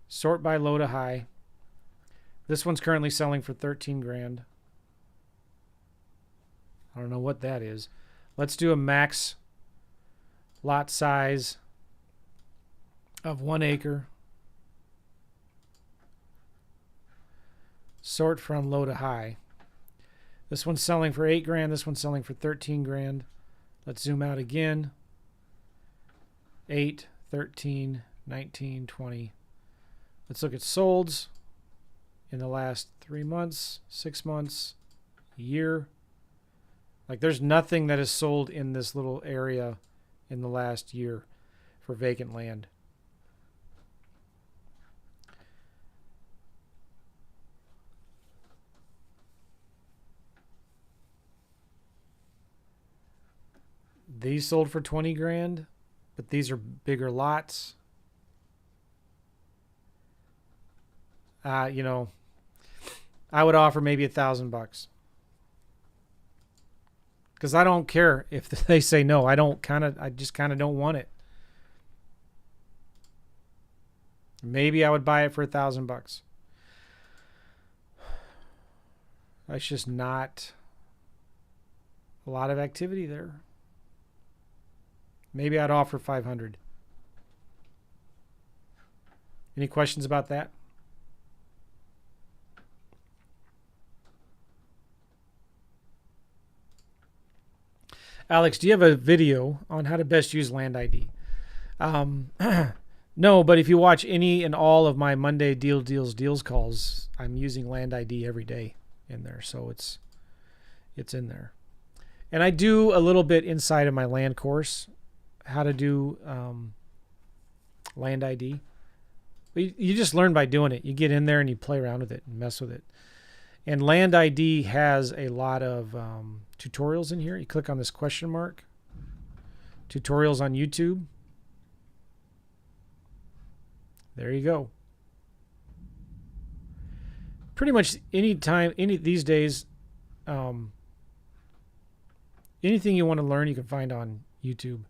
Sort by low to high. This one's currently selling for 13 grand. I don't know what that is. Let's do a max lot size of 1 acre. Sort from low to high. This one's selling for 8 grand. This one's selling for 13 grand. Let's zoom out again. 8, 13, 19, 20. Let's look at solds in the last 3 months, 6 months, a year. Like, there's nothing that is sold in this little area in the last year for vacant land. These sold for 20 grand, but these are bigger lots. You know, I would offer maybe $1,000. Because I don't care if they say no. I just kind of don't want it. Maybe I would buy it for $1,000. That's just not a lot of activity there. Maybe I'd offer 500. Any questions about that? Alex, do you have a video on how to best use land ID? No, but if you watch any and all of my Monday deals calls, I'm using land ID every day in there. So it's in there. And I do a little bit inside of my land course, how to do land ID. You just learn by doing it. You get in there and you play around with it and mess with it. And land ID has a lot of tutorials in here. You click on this question mark. Tutorials on YouTube. There you go. Pretty much these days, Anything you want to learn, you can find on YouTube.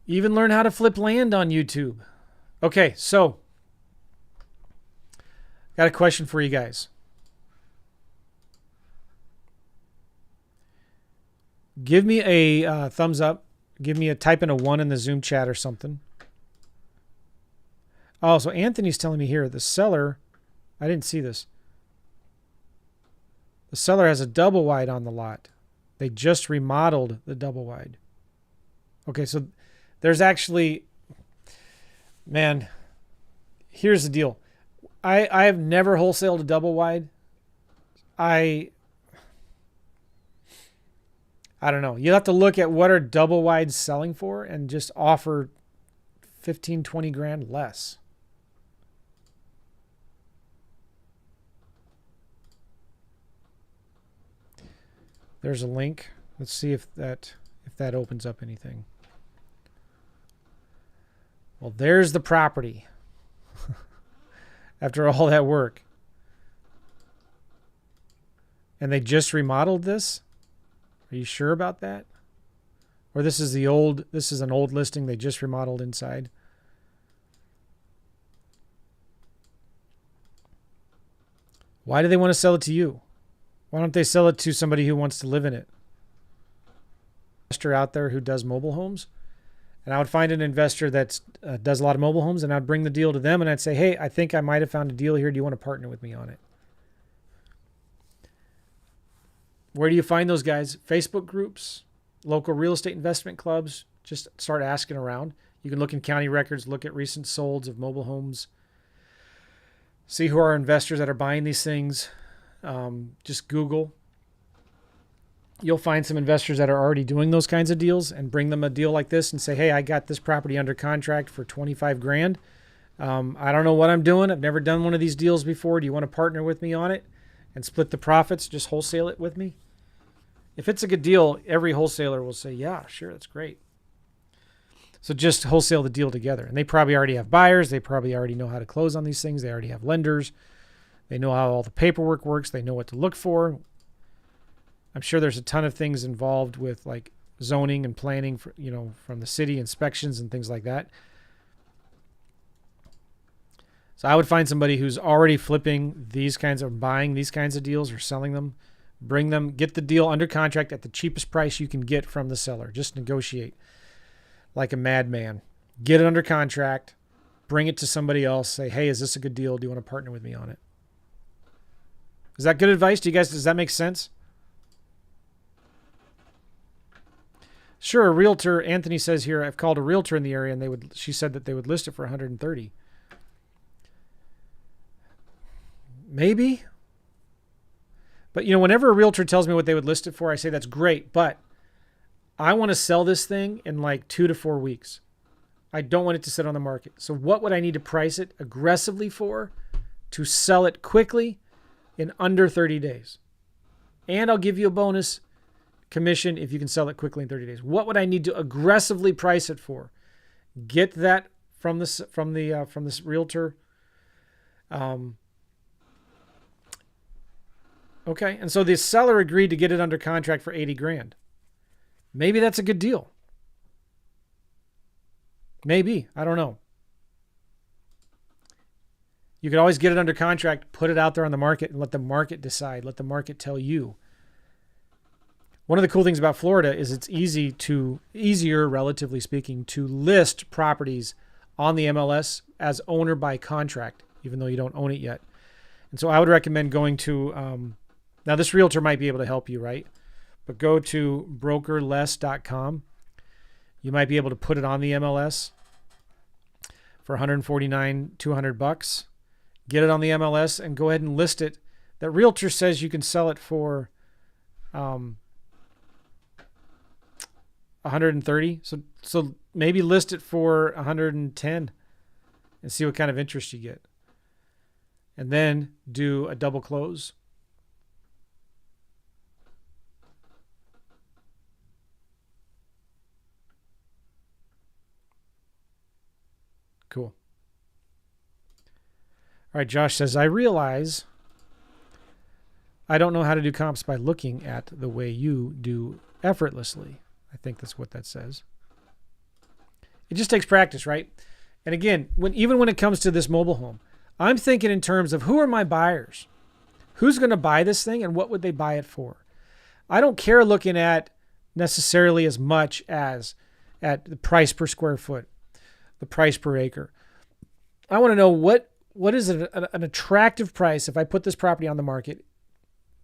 Even learn how to flip land on YouTube. Okay, so got a question for you guys. Give me a thumbs up. Give me a type in a 1 in the Zoom chat or something. Oh, so Anthony's telling me here, the seller, I didn't see this. The seller has a double wide on the lot. They just remodeled the double wide. Okay, so there's actually, man, here's the deal. I have never wholesaled a double wide. I don't know. You have to look at what are double wides selling for and just offer 15, 20 grand less. There's a link. Let's see if that opens up anything. Well, there's the property. After all that work. And they just remodeled this? Are you sure about that? Or this is an old listing they just remodeled inside? Why do they want to sell it to you? Why don't they sell it to somebody who wants to live in it? Investor out there who does mobile homes, and I would find an investor that does a lot of mobile homes, and I'd bring the deal to them, and I'd say, hey, I think I might have found a deal here. Do you want to partner with me on it? Where do you find those guys? Facebook groups, local real estate investment clubs. Just start asking around. You can look in county records, look at recent solds of mobile homes, see who are investors that are buying these things. Just Google. You'll find some investors that are already doing those kinds of deals and bring them a deal like this and say, hey, I got this property under contract for 25 grand. I don't know what I'm doing. I've never done one of these deals before. Do you want to partner with me on it and split the profits? Just wholesale it with me. If it's a good deal, every wholesaler will say, yeah, sure, that's great. So just wholesale the deal together. And they probably already have buyers. They probably already know how to close on these things. They already have lenders. They know how all the paperwork works. They know what to look for. I'm sure there's a ton of things involved with like zoning and planning for, from the city, inspections and things like that. So I would find somebody who's already buying these kinds of deals or selling them, bring them, get the deal under contract at the cheapest price you can get from the seller. Just negotiate like a madman. Get it under contract, bring it to somebody else, say, hey, is this a good deal? Do you want to partner with me on it? Is that good advice? Does that make sense? Sure, a realtor, Anthony says here, I've called a realtor in the area and she said that they would list it for 130. Maybe. But whenever a realtor tells me what they would list it for, I say that's great, but I want to sell this thing in like 2 to 4 weeks. I don't want it to sit on the market. So what would I need to price it aggressively for to sell it quickly in under 30 days? And I'll give you a bonus commission if you can sell it quickly in 30 days. What would I need to aggressively price it for? Get that from this realtor. Okay, and so the seller agreed to get it under contract for 80 grand. Maybe that's a good deal. Maybe, I don't know. You could always get it under contract, put it out there on the market, and let the market decide. Let the market tell you. One of the cool things about Florida is it's easier, relatively speaking, to list properties on the MLS as owner by contract, even though you don't own it yet. And so I would recommend going to, now this realtor might be able to help you, right? But go to brokerless.com. You might be able to put it on the MLS for $149, $200. Get it on the MLS and go ahead and list it. That realtor says you can sell it for 130. So maybe list it for 110 and see what kind of interest you get. And then do a double close. Cool. All right, Josh says, I realize I don't know how to do comps by looking at the way you do effortlessly. I think that's what that says. It just takes practice, right? And again, even when it comes to this mobile home, I'm thinking in terms of who are my buyers? Who's going to buy this thing and what would they buy it for? I don't care looking at necessarily as much as at the price per square foot, the price per acre. I want to know what is an attractive price if I put this property on the market.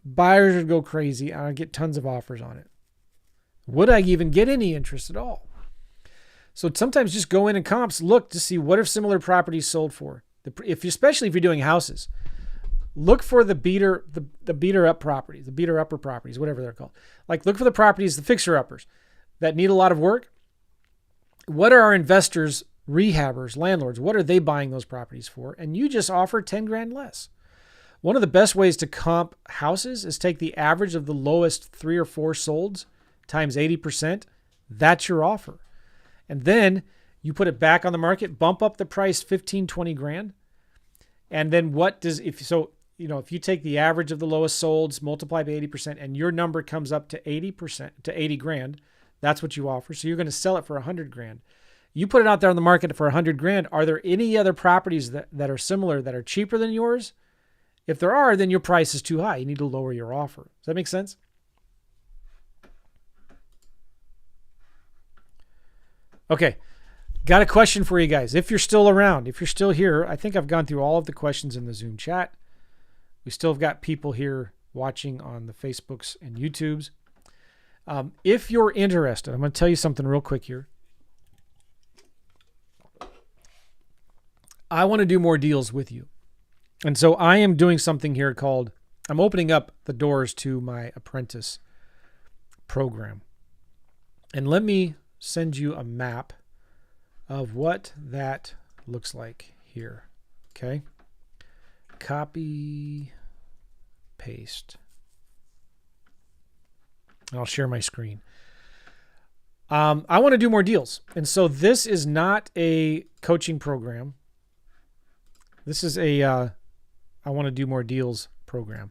Buyers would go crazy and I'd get tons of offers on it. Would I even get any interest at all? So sometimes just go in and comps, look to see what are similar properties sold for. Especially if you're doing houses, look for the beater up properties, the beater upper properties, whatever they're called. Like look for the properties, the fixer uppers that need a lot of work. What are our investors, rehabbers, landlords? What are they buying those properties for? And you just offer 10 grand less. One of the best ways to comp houses is take the average of the lowest 3 or 4 solds times 80%. That's your offer. And then you put it back on the market, bump up the price 15, 20 grand. And then if you take the average of the lowest solds, multiply by 80%, and your number comes up to 80%, to 80 grand, that's what you offer. So you're going to sell it for 100 grand. You put it out there on the market for 100 grand. Are there any other properties that are similar that are cheaper than yours? If there are, then your price is too high. You need to lower your offer. Does that make sense? Okay. Got a question for you guys. If you're still around, if you're still here, I think I've gone through all of the questions in the Zoom chat. We still have got people here watching on the Facebooks and YouTubes. If you're interested, I'm going to tell you something real quick here. I want to do more deals with you. And so I am doing something here called, I'm opening up the doors to my Apprentice program. And let me send you a map of what that looks like here. Okay. Copy, paste. I'll share my screen. I want to do more deals. And so this is not a coaching program. This is a, I want to do more deals program.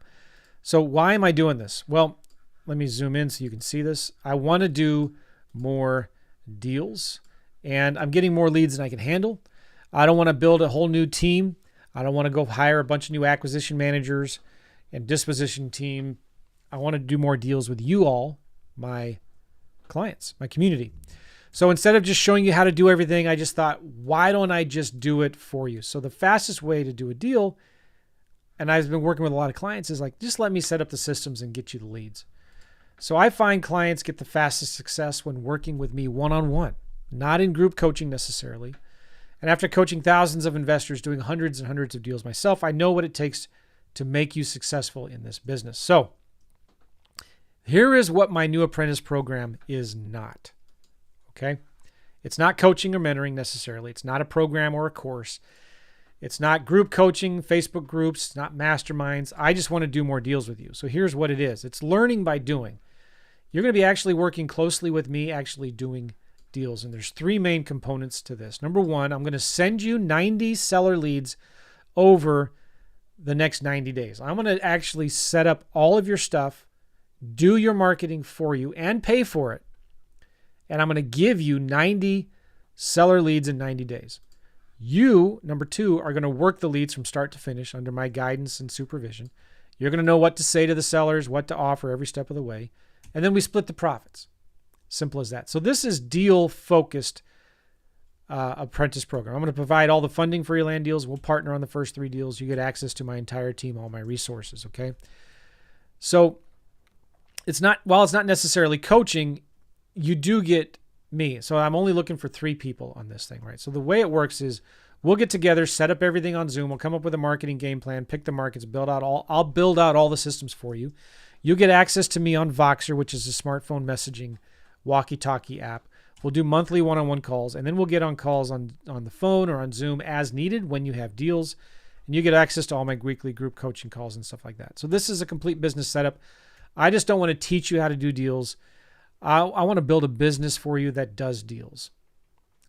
So why am I doing this? Well, let me zoom in so you can see this. I want to do more deals and I'm getting more leads than I can handle. I don't want to build a whole new team. I don't want to go hire a bunch of new acquisition managers and disposition team. I want to do more deals with you all, my clients, my community. So instead of just showing you how to do everything, I just thought, why don't I just do it for you? So the fastest way to do a deal, and I've been working with a lot of clients, is like, just let me set up the systems and get you the leads. So I find clients get the fastest success when working with me one-on-one, not in group coaching necessarily. And after coaching thousands of investors, doing hundreds and hundreds of deals myself, I know what it takes to make you successful in this business. So here is what my new Apprentice program is not. Okay? It's not coaching or mentoring necessarily. It's not a program or a course. It's not group coaching, Facebook groups. It's not masterminds. I just want to do more deals with you. So here's what it is. It's learning by doing. You're going to be actually working closely with me, actually doing deals. And there's 3 main components to this. Number 1, I'm going to send you 90 seller leads over the next 90 days. I'm going to actually set up all of your stuff, do your marketing for you, and pay for it. And I'm going to give you 90 seller leads in 90 days. You, number 2, are going to work the leads from start to finish under my guidance and supervision. You're going to know what to say to the sellers, what to offer every step of the way. And then we split the profits. Simple as that. So this is deal-focused Apprentice program. I'm going to provide all the funding for your land deals. We'll partner on the first 3 deals. You get access to my entire team, all my resources, okay? So while it's not necessarily coaching, you do get me. So I'm only looking for 3 people on this thing, right? So the way it works is we'll get together, set up everything on Zoom. We'll come up with a marketing game plan, pick the markets, I'll build out all the systems for you. You'll get access to me on Voxer, which is a smartphone messaging walkie-talkie app. We'll do monthly one-on-one calls, and then we'll get on calls on the phone or on Zoom as needed when you have deals. And you get access to all my weekly group coaching calls and stuff like that. So this is a complete business setup. I just don't want to teach you how to do deals. I want to build a business for you that does deals.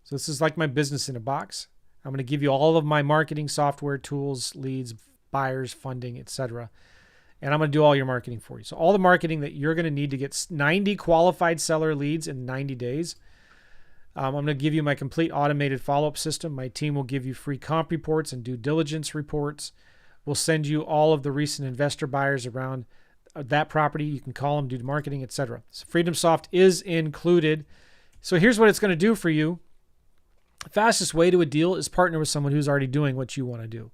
So this is like my business in a box. I'm going to give you all of my marketing software, tools, leads, buyers, funding, etc. And I'm going to do all your marketing for you. So all the marketing that you're going to need to get 90 qualified seller leads in 90 days. I'm going to give you my complete automated follow-up system. My team will give you free comp reports and due diligence reports. We'll send you all of the recent investor buyers around that property. You can call them, do the marketing, etc. So FreedomSoft is included. So here's what it's going to do for you. The fastest way to a deal is partner with someone who's already doing what you want to do.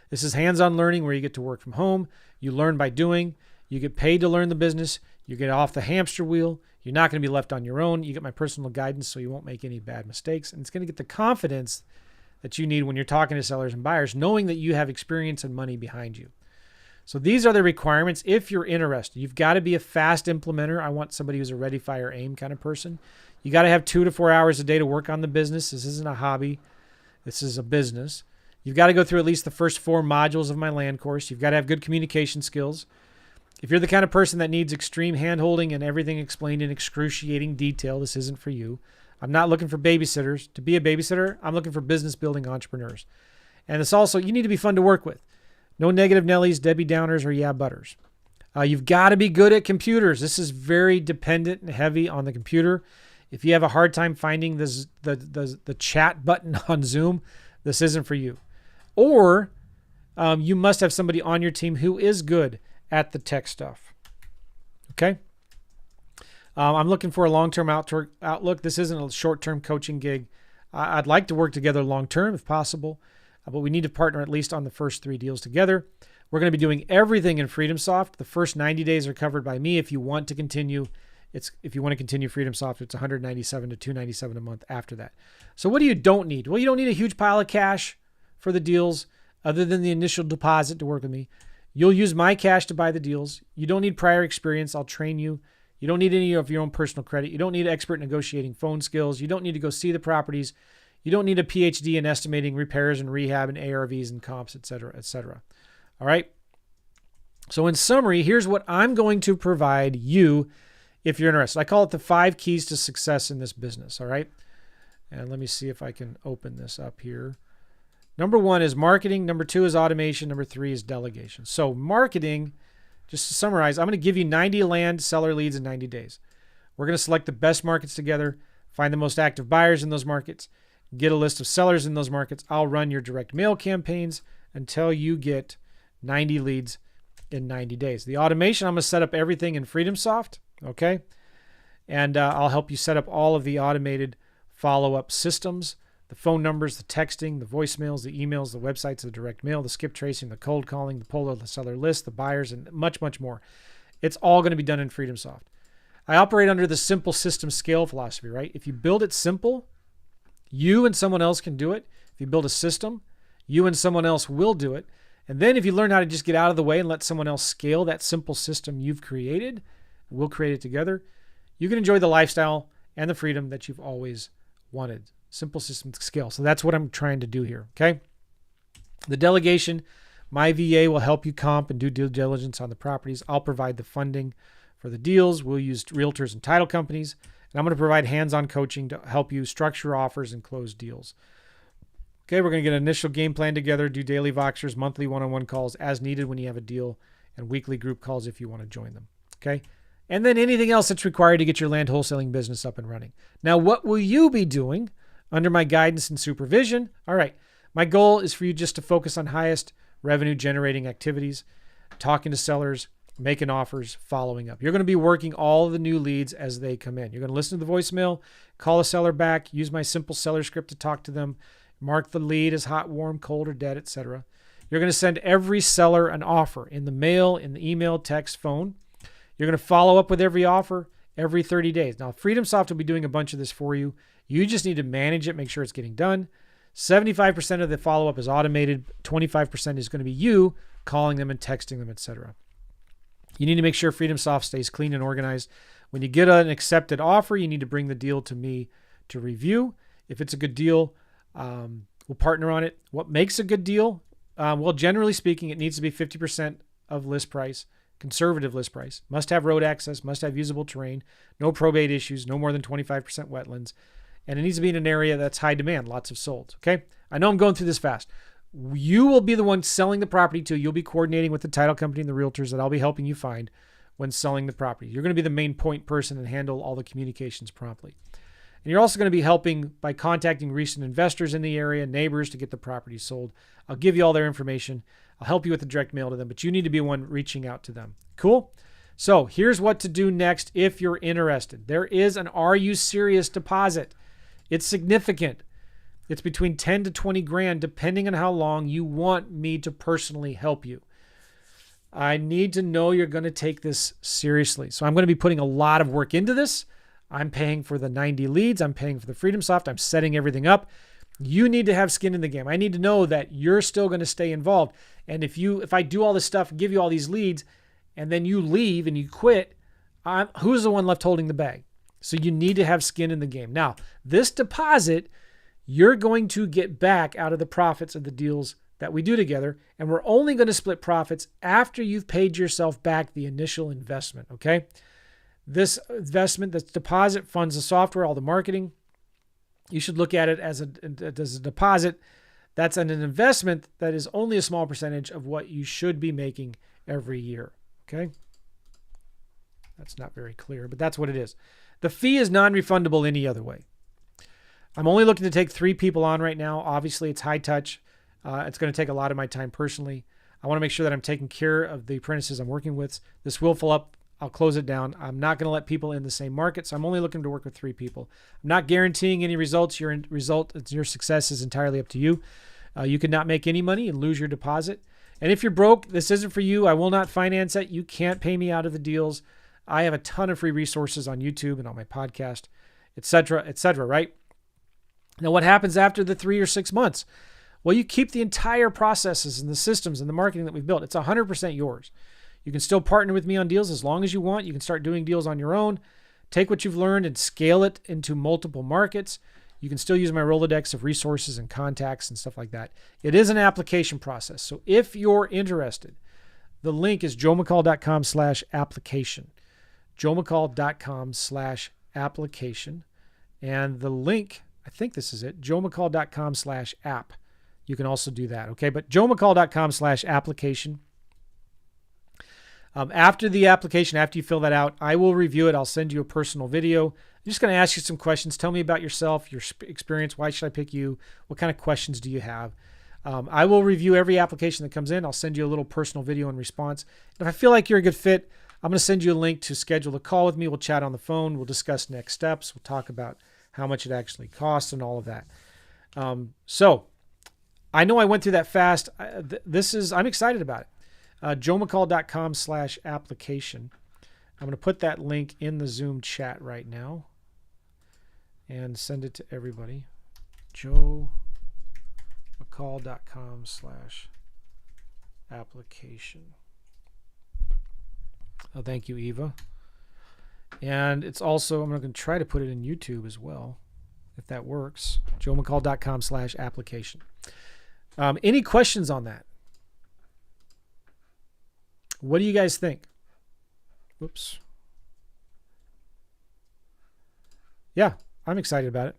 This is hands-on learning where you get to work from home. You learn by doing. You get paid to learn the business. You get off the hamster wheel. You're not going to be left on your own. You get my personal guidance so you won't make any bad mistakes. And it's going to get the confidence that you need when you're talking to sellers and buyers, knowing that you have experience and money behind you. So these are the requirements if you're interested. You've got to be a fast implementer. I want somebody who's a ready, fire, aim kind of person. You got to have 2 to 4 hours a day to work on the business. This isn't a hobby. This is a business. You've got to go through at least the first 4 modules of my land course. You've got to have good communication skills. If you're the kind of person that needs extreme hand-holding and everything explained in excruciating detail, this isn't for you. I'm not looking for babysitters. To be a babysitter, I'm looking for business-building entrepreneurs. And it's also, you need to be fun to work with. No negative Nellies, Debbie Downers, or yeah butters. You've got to be good at computers. This is very dependent and heavy on the computer. If you have a hard time finding the chat button on Zoom, this isn't for you. Or you must have somebody on your team who is good at the tech stuff. Okay? I'm looking for a long-term outlook. This isn't a short-term coaching gig. I'd like to work together long-term if possible, but we need to partner at least on the first 3 deals together. We're going to be doing everything in FreedomSoft. The first 90 days are covered by me. If you want to continue, FreedomSoft, it's $197 to $297 a month after that. So what do you don't need? Well, you don't need a huge pile of cash for the deals other than the initial deposit to work with me. You'll use my cash to buy the deals. You don't need prior experience. I'll train you. You don't need any of your own personal credit. You don't need expert negotiating phone skills. You don't need to go see the properties. You don't need a PhD in estimating repairs and rehab and ARVs and comps, et cetera, et cetera. All right. So in summary, here's what I'm going to provide you if you're interested. I call it the 5 keys to success in this business. All right. And let me see if I can open this up here. Number 1 is marketing. Number 2 is automation. Number 3 is delegation. So marketing, just to summarize, I'm going to give you 90 land seller leads in 90 days. We're going to select the best markets together, find the most active buyers in those markets, get a list of sellers in those markets. I'll run your direct mail campaigns until you get 90 leads in 90 days. The automation, I'm going to set up everything in FreedomSoft, okay? And I'll help you set up all of the automated follow-up systems, the phone numbers, the texting, the voicemails, the emails, the websites, the direct mail, the skip tracing, the cold calling, the pull of the seller list, the buyers, and much, much more. It's all going to be done in FreedomSoft. I operate under the simple system scale philosophy, right? If you build it simple, you and someone else can do it. If you build a system, you and someone else will do it. And then if you learn how to just get out of the way and let someone else scale that simple system you've created, we'll create it together, you can enjoy the lifestyle and the freedom that you've always wanted. Simple system scale. So that's what I'm trying to do here, okay? The delegation, my VA will help you comp and do due diligence on the properties. I'll provide the funding for the deals. We'll use realtors and title companies. And I'm going to provide hands-on coaching to help you structure offers and close deals. Okay, we're going to get an initial game plan together, do daily Voxers, monthly one-on-one calls as needed when you have a deal, and weekly group calls if you want to join them, okay? And then anything else that's required to get your land wholesaling business up and running. Now, what will you be doing under my guidance and supervision? All right, my goal is for you just to focus on highest revenue generating activities, talking to sellers, making offers, following up. You're going to be working all the new leads as they come in. You're going to listen to the voicemail, call a seller back, use my simple seller script to talk to them, mark the lead as hot, warm, cold, or dead, etc. You're going to send every seller an offer in the mail, in the email, text, phone. You're going to follow up with every offer every 30 days. Now, FreedomSoft will be doing a bunch of this for you. You just need to manage it, make sure it's getting done. 75% of the follow-up is automated. 25% is going to be you calling them and texting them, etc. You need to make sure FreedomSoft stays clean and organized. When you get an accepted offer, you need to bring the deal to me to review. If it's a good deal, we'll partner on it. What makes a good deal? Well, generally speaking, it needs to be 50% of list price, conservative list price. Must have road access, must have usable terrain, no probate issues, no more than 25% wetlands. And it needs to be in an area that's high demand, lots of solds. Okay. I know I'm going through this fast. You will be the one selling the property to. You'll be coordinating with the title company and the realtors that I'll be helping you find when selling the property. You're going to be the main point person and handle all the communications promptly. And you're also going to be helping by contacting recent investors in the area, neighbors, to get the property sold. I'll give you all their information. I'll help you with the direct mail to them, but you need to be one reaching out to them. Cool? So here's what to do next if you're interested. There is an Are You Serious deposit. It's significant. It's between 10 to 20 grand, depending on how long you want me to personally help you. I need to know you're going to take this seriously. So I'm going to be putting a lot of work into this. I'm paying for the 90 leads. I'm paying for the Freedom Soft. I'm setting everything up. You need to have skin in the game. I need to know that you're still going to stay involved. And if I do all this stuff, give you all these leads, and then you leave and you quit, who's the one left holding the bag? So you need to have skin in the game. Now, this deposit, you're going to get back out of the profits of the deals that we do together. And we're only going to split profits after you've paid yourself back the initial investment, okay? This investment, this deposit, funds the software, all the marketing. You should look at it as a deposit. That's an investment that is only a small percentage of what you should be making every year, okay? That's not very clear, but that's what it is. The fee is non-refundable any other way. I'm only looking to take 3 people on right now. Obviously, it's high touch. It's going to take a lot of my time personally. I want to make sure that I'm taking care of the apprentices I'm working with. This will fill up. I'll close it down. I'm not going to let people in the same market, so I'm only looking to work with 3 people. I'm not guaranteeing any results. Your success is entirely up to you. You could not make any money and lose your deposit. And if you're broke, this isn't for you. I will not finance it. You can't pay me out of the deals. I have a ton of free resources on YouTube and on my podcast, et cetera, right? Now, what happens after the 3 or 6 months? Well, you keep the entire processes and the systems and the marketing that we've built. It's 100% yours. You can still partner with me on deals as long as you want. You can start doing deals on your own. Take what you've learned and scale it into multiple markets. You can still use my Rolodex of resources and contacts and stuff like that. It is an application process. So if you're interested, the link is joemccall.com/application. joemccall.com/application. And the link, I think this is it, joemccall.com/app. You can also do that, okay? But joemccall.com/application. After the application, after you fill that out, I will review it. I'll send you a personal video. I'm just going to ask you some questions. Tell me about yourself, your experience. Why should I pick you? What kind of questions do you have? I will review every application that comes in. I'll send you a little personal video in response. And if I feel like you're a good fit, I'm going to send you a link to schedule a call with me. We'll chat on the phone. We'll discuss next steps. We'll talk about how much it actually costs and all of that. So I know I went through that fast. I'm excited about it. joemccall.com/application. I'm going to put that link in the Zoom chat right now and send it to everybody. joemccall.com/application. Oh, thank you, Eva. And it's also, I'm going to try to put it in YouTube as well, if that works. joemccall.com/application. Any questions on that? What do you guys think? Whoops. Yeah, I'm excited about it.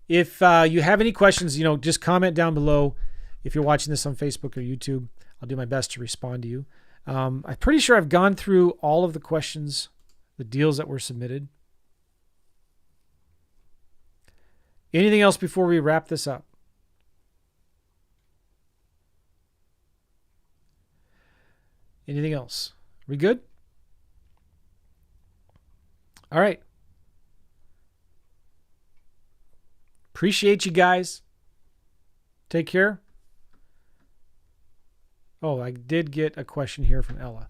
If you have any questions, just comment down below. If you're watching this on Facebook or YouTube, I'll do my best to respond to you. I'm pretty sure I've gone through all of the questions, the deals that were submitted. Anything else before we wrap this up? Anything else? We good? All right. Appreciate you guys. Take care. Oh, I did get a question here from Ella.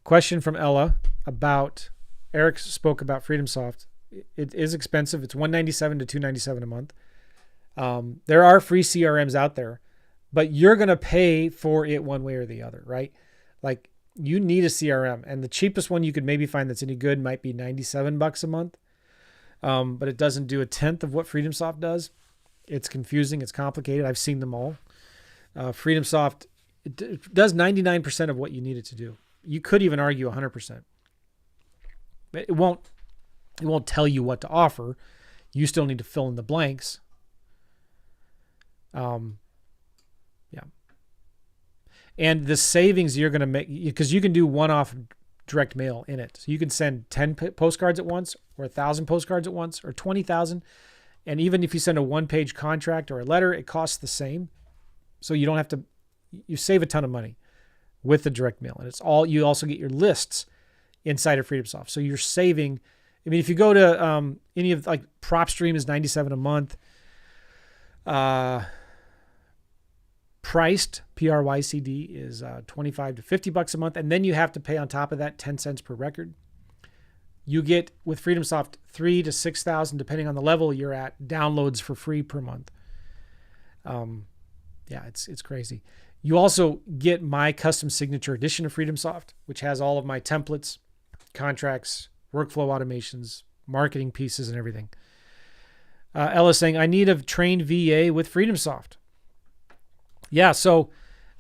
Question from Ella about, Eric spoke about Freedom Soft. It is expensive. It's $197 to $297 a month. There are free CRMs out there, but you're going to pay for it one way or the other, right? Like, you need a CRM, and the cheapest one you could maybe find that's any good might be $97 a month. But it doesn't do a tenth of what Freedom Soft does. It's confusing. It's complicated. I've seen them all. Freedom Soft, it does 99% of what you need it to do. you could even argue 100%. But it won't tell you what to offer. You still need to fill in the blanks. Yeah. And the savings you're going to make, because you can do one-off direct mail in it. So you can send 10 postcards at once, or 1,000 postcards at once, or 20,000. And even if you send a one-page contract or a letter, it costs the same. So you don't have to, you save a ton of money with the direct mail. And you also get your lists inside of FreedomSoft. So you're saving, I mean, if you go to any of, like, PropStream is $97 a month. Priced, PRYCD, is $25 to $50 a month. And then you have to pay on top of that 10 cents per record. You get, with FreedomSoft, 3,000 to 6,000, depending on the level you're at, downloads for free per month. Yeah, it's crazy. You also get my custom signature edition of FreedomSoft, which has all of my templates, contracts, workflow automations, marketing pieces, and everything. Ella's saying, I need a trained VA with FreedomSoft. Yeah, so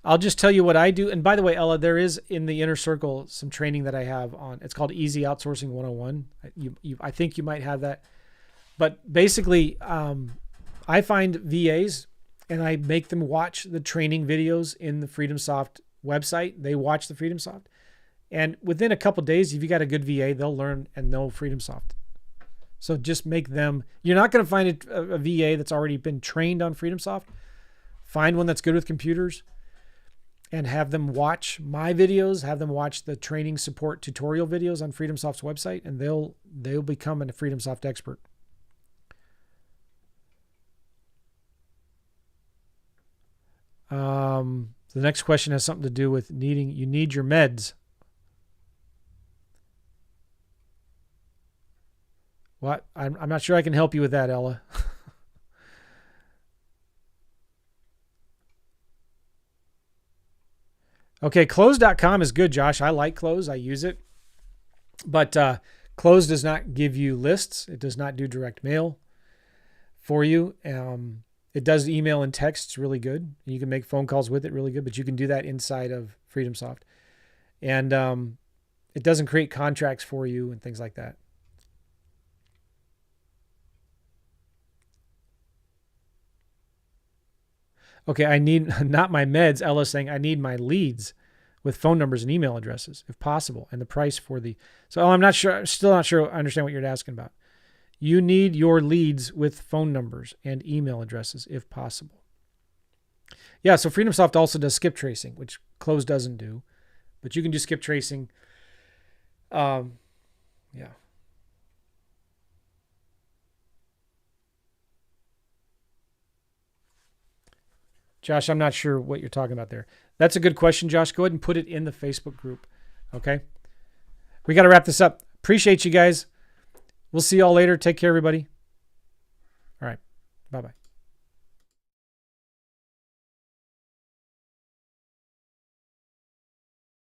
I'll just tell you what I do. And by the way, Ella, there is in the inner circle some training that I have on. It's called Easy Outsourcing 101. I think you might have that. But basically, I find VAs and I make them watch the training videos in the FreedomSoft website. They watch the FreedomSoft. And within a couple of days, if you got a good VA, they'll learn and know FreedomSoft. So just make them. You're not going to find a VA that's already been trained on FreedomSoft. Find one that's good with computers and have them watch my videos, have them watch the training support tutorial videos on FreedomSoft's website, and they'll become a FreedomSoft expert. The next question has something to do with you need your meds. What? I'm not sure I can help you with that, Ella. Okay, close.com is good, Josh. I like Close. I use it. But Close does not give you lists. It does not do direct mail for you. It does email and text. It's really good. You can make phone calls with it really good, but you can do that inside of FreedomSoft. And it doesn't create contracts for you and things like that. Okay, I need, not my meds. Ella's saying I need my leads with phone numbers and email addresses, if possible, and the price for the. So I'm still not sure I understand what you're asking about. You need your leads with phone numbers and email addresses, if possible. Yeah, so FreedomSoft also does skip tracing, which Close doesn't do, but you can do skip tracing. Yeah. Josh, I'm not sure what you're talking about there. That's a good question, Josh. Go ahead and put it in the Facebook group. Okay. We got to wrap this up. Appreciate you guys. We'll see y'all later. Take care, everybody. All right. Bye-bye.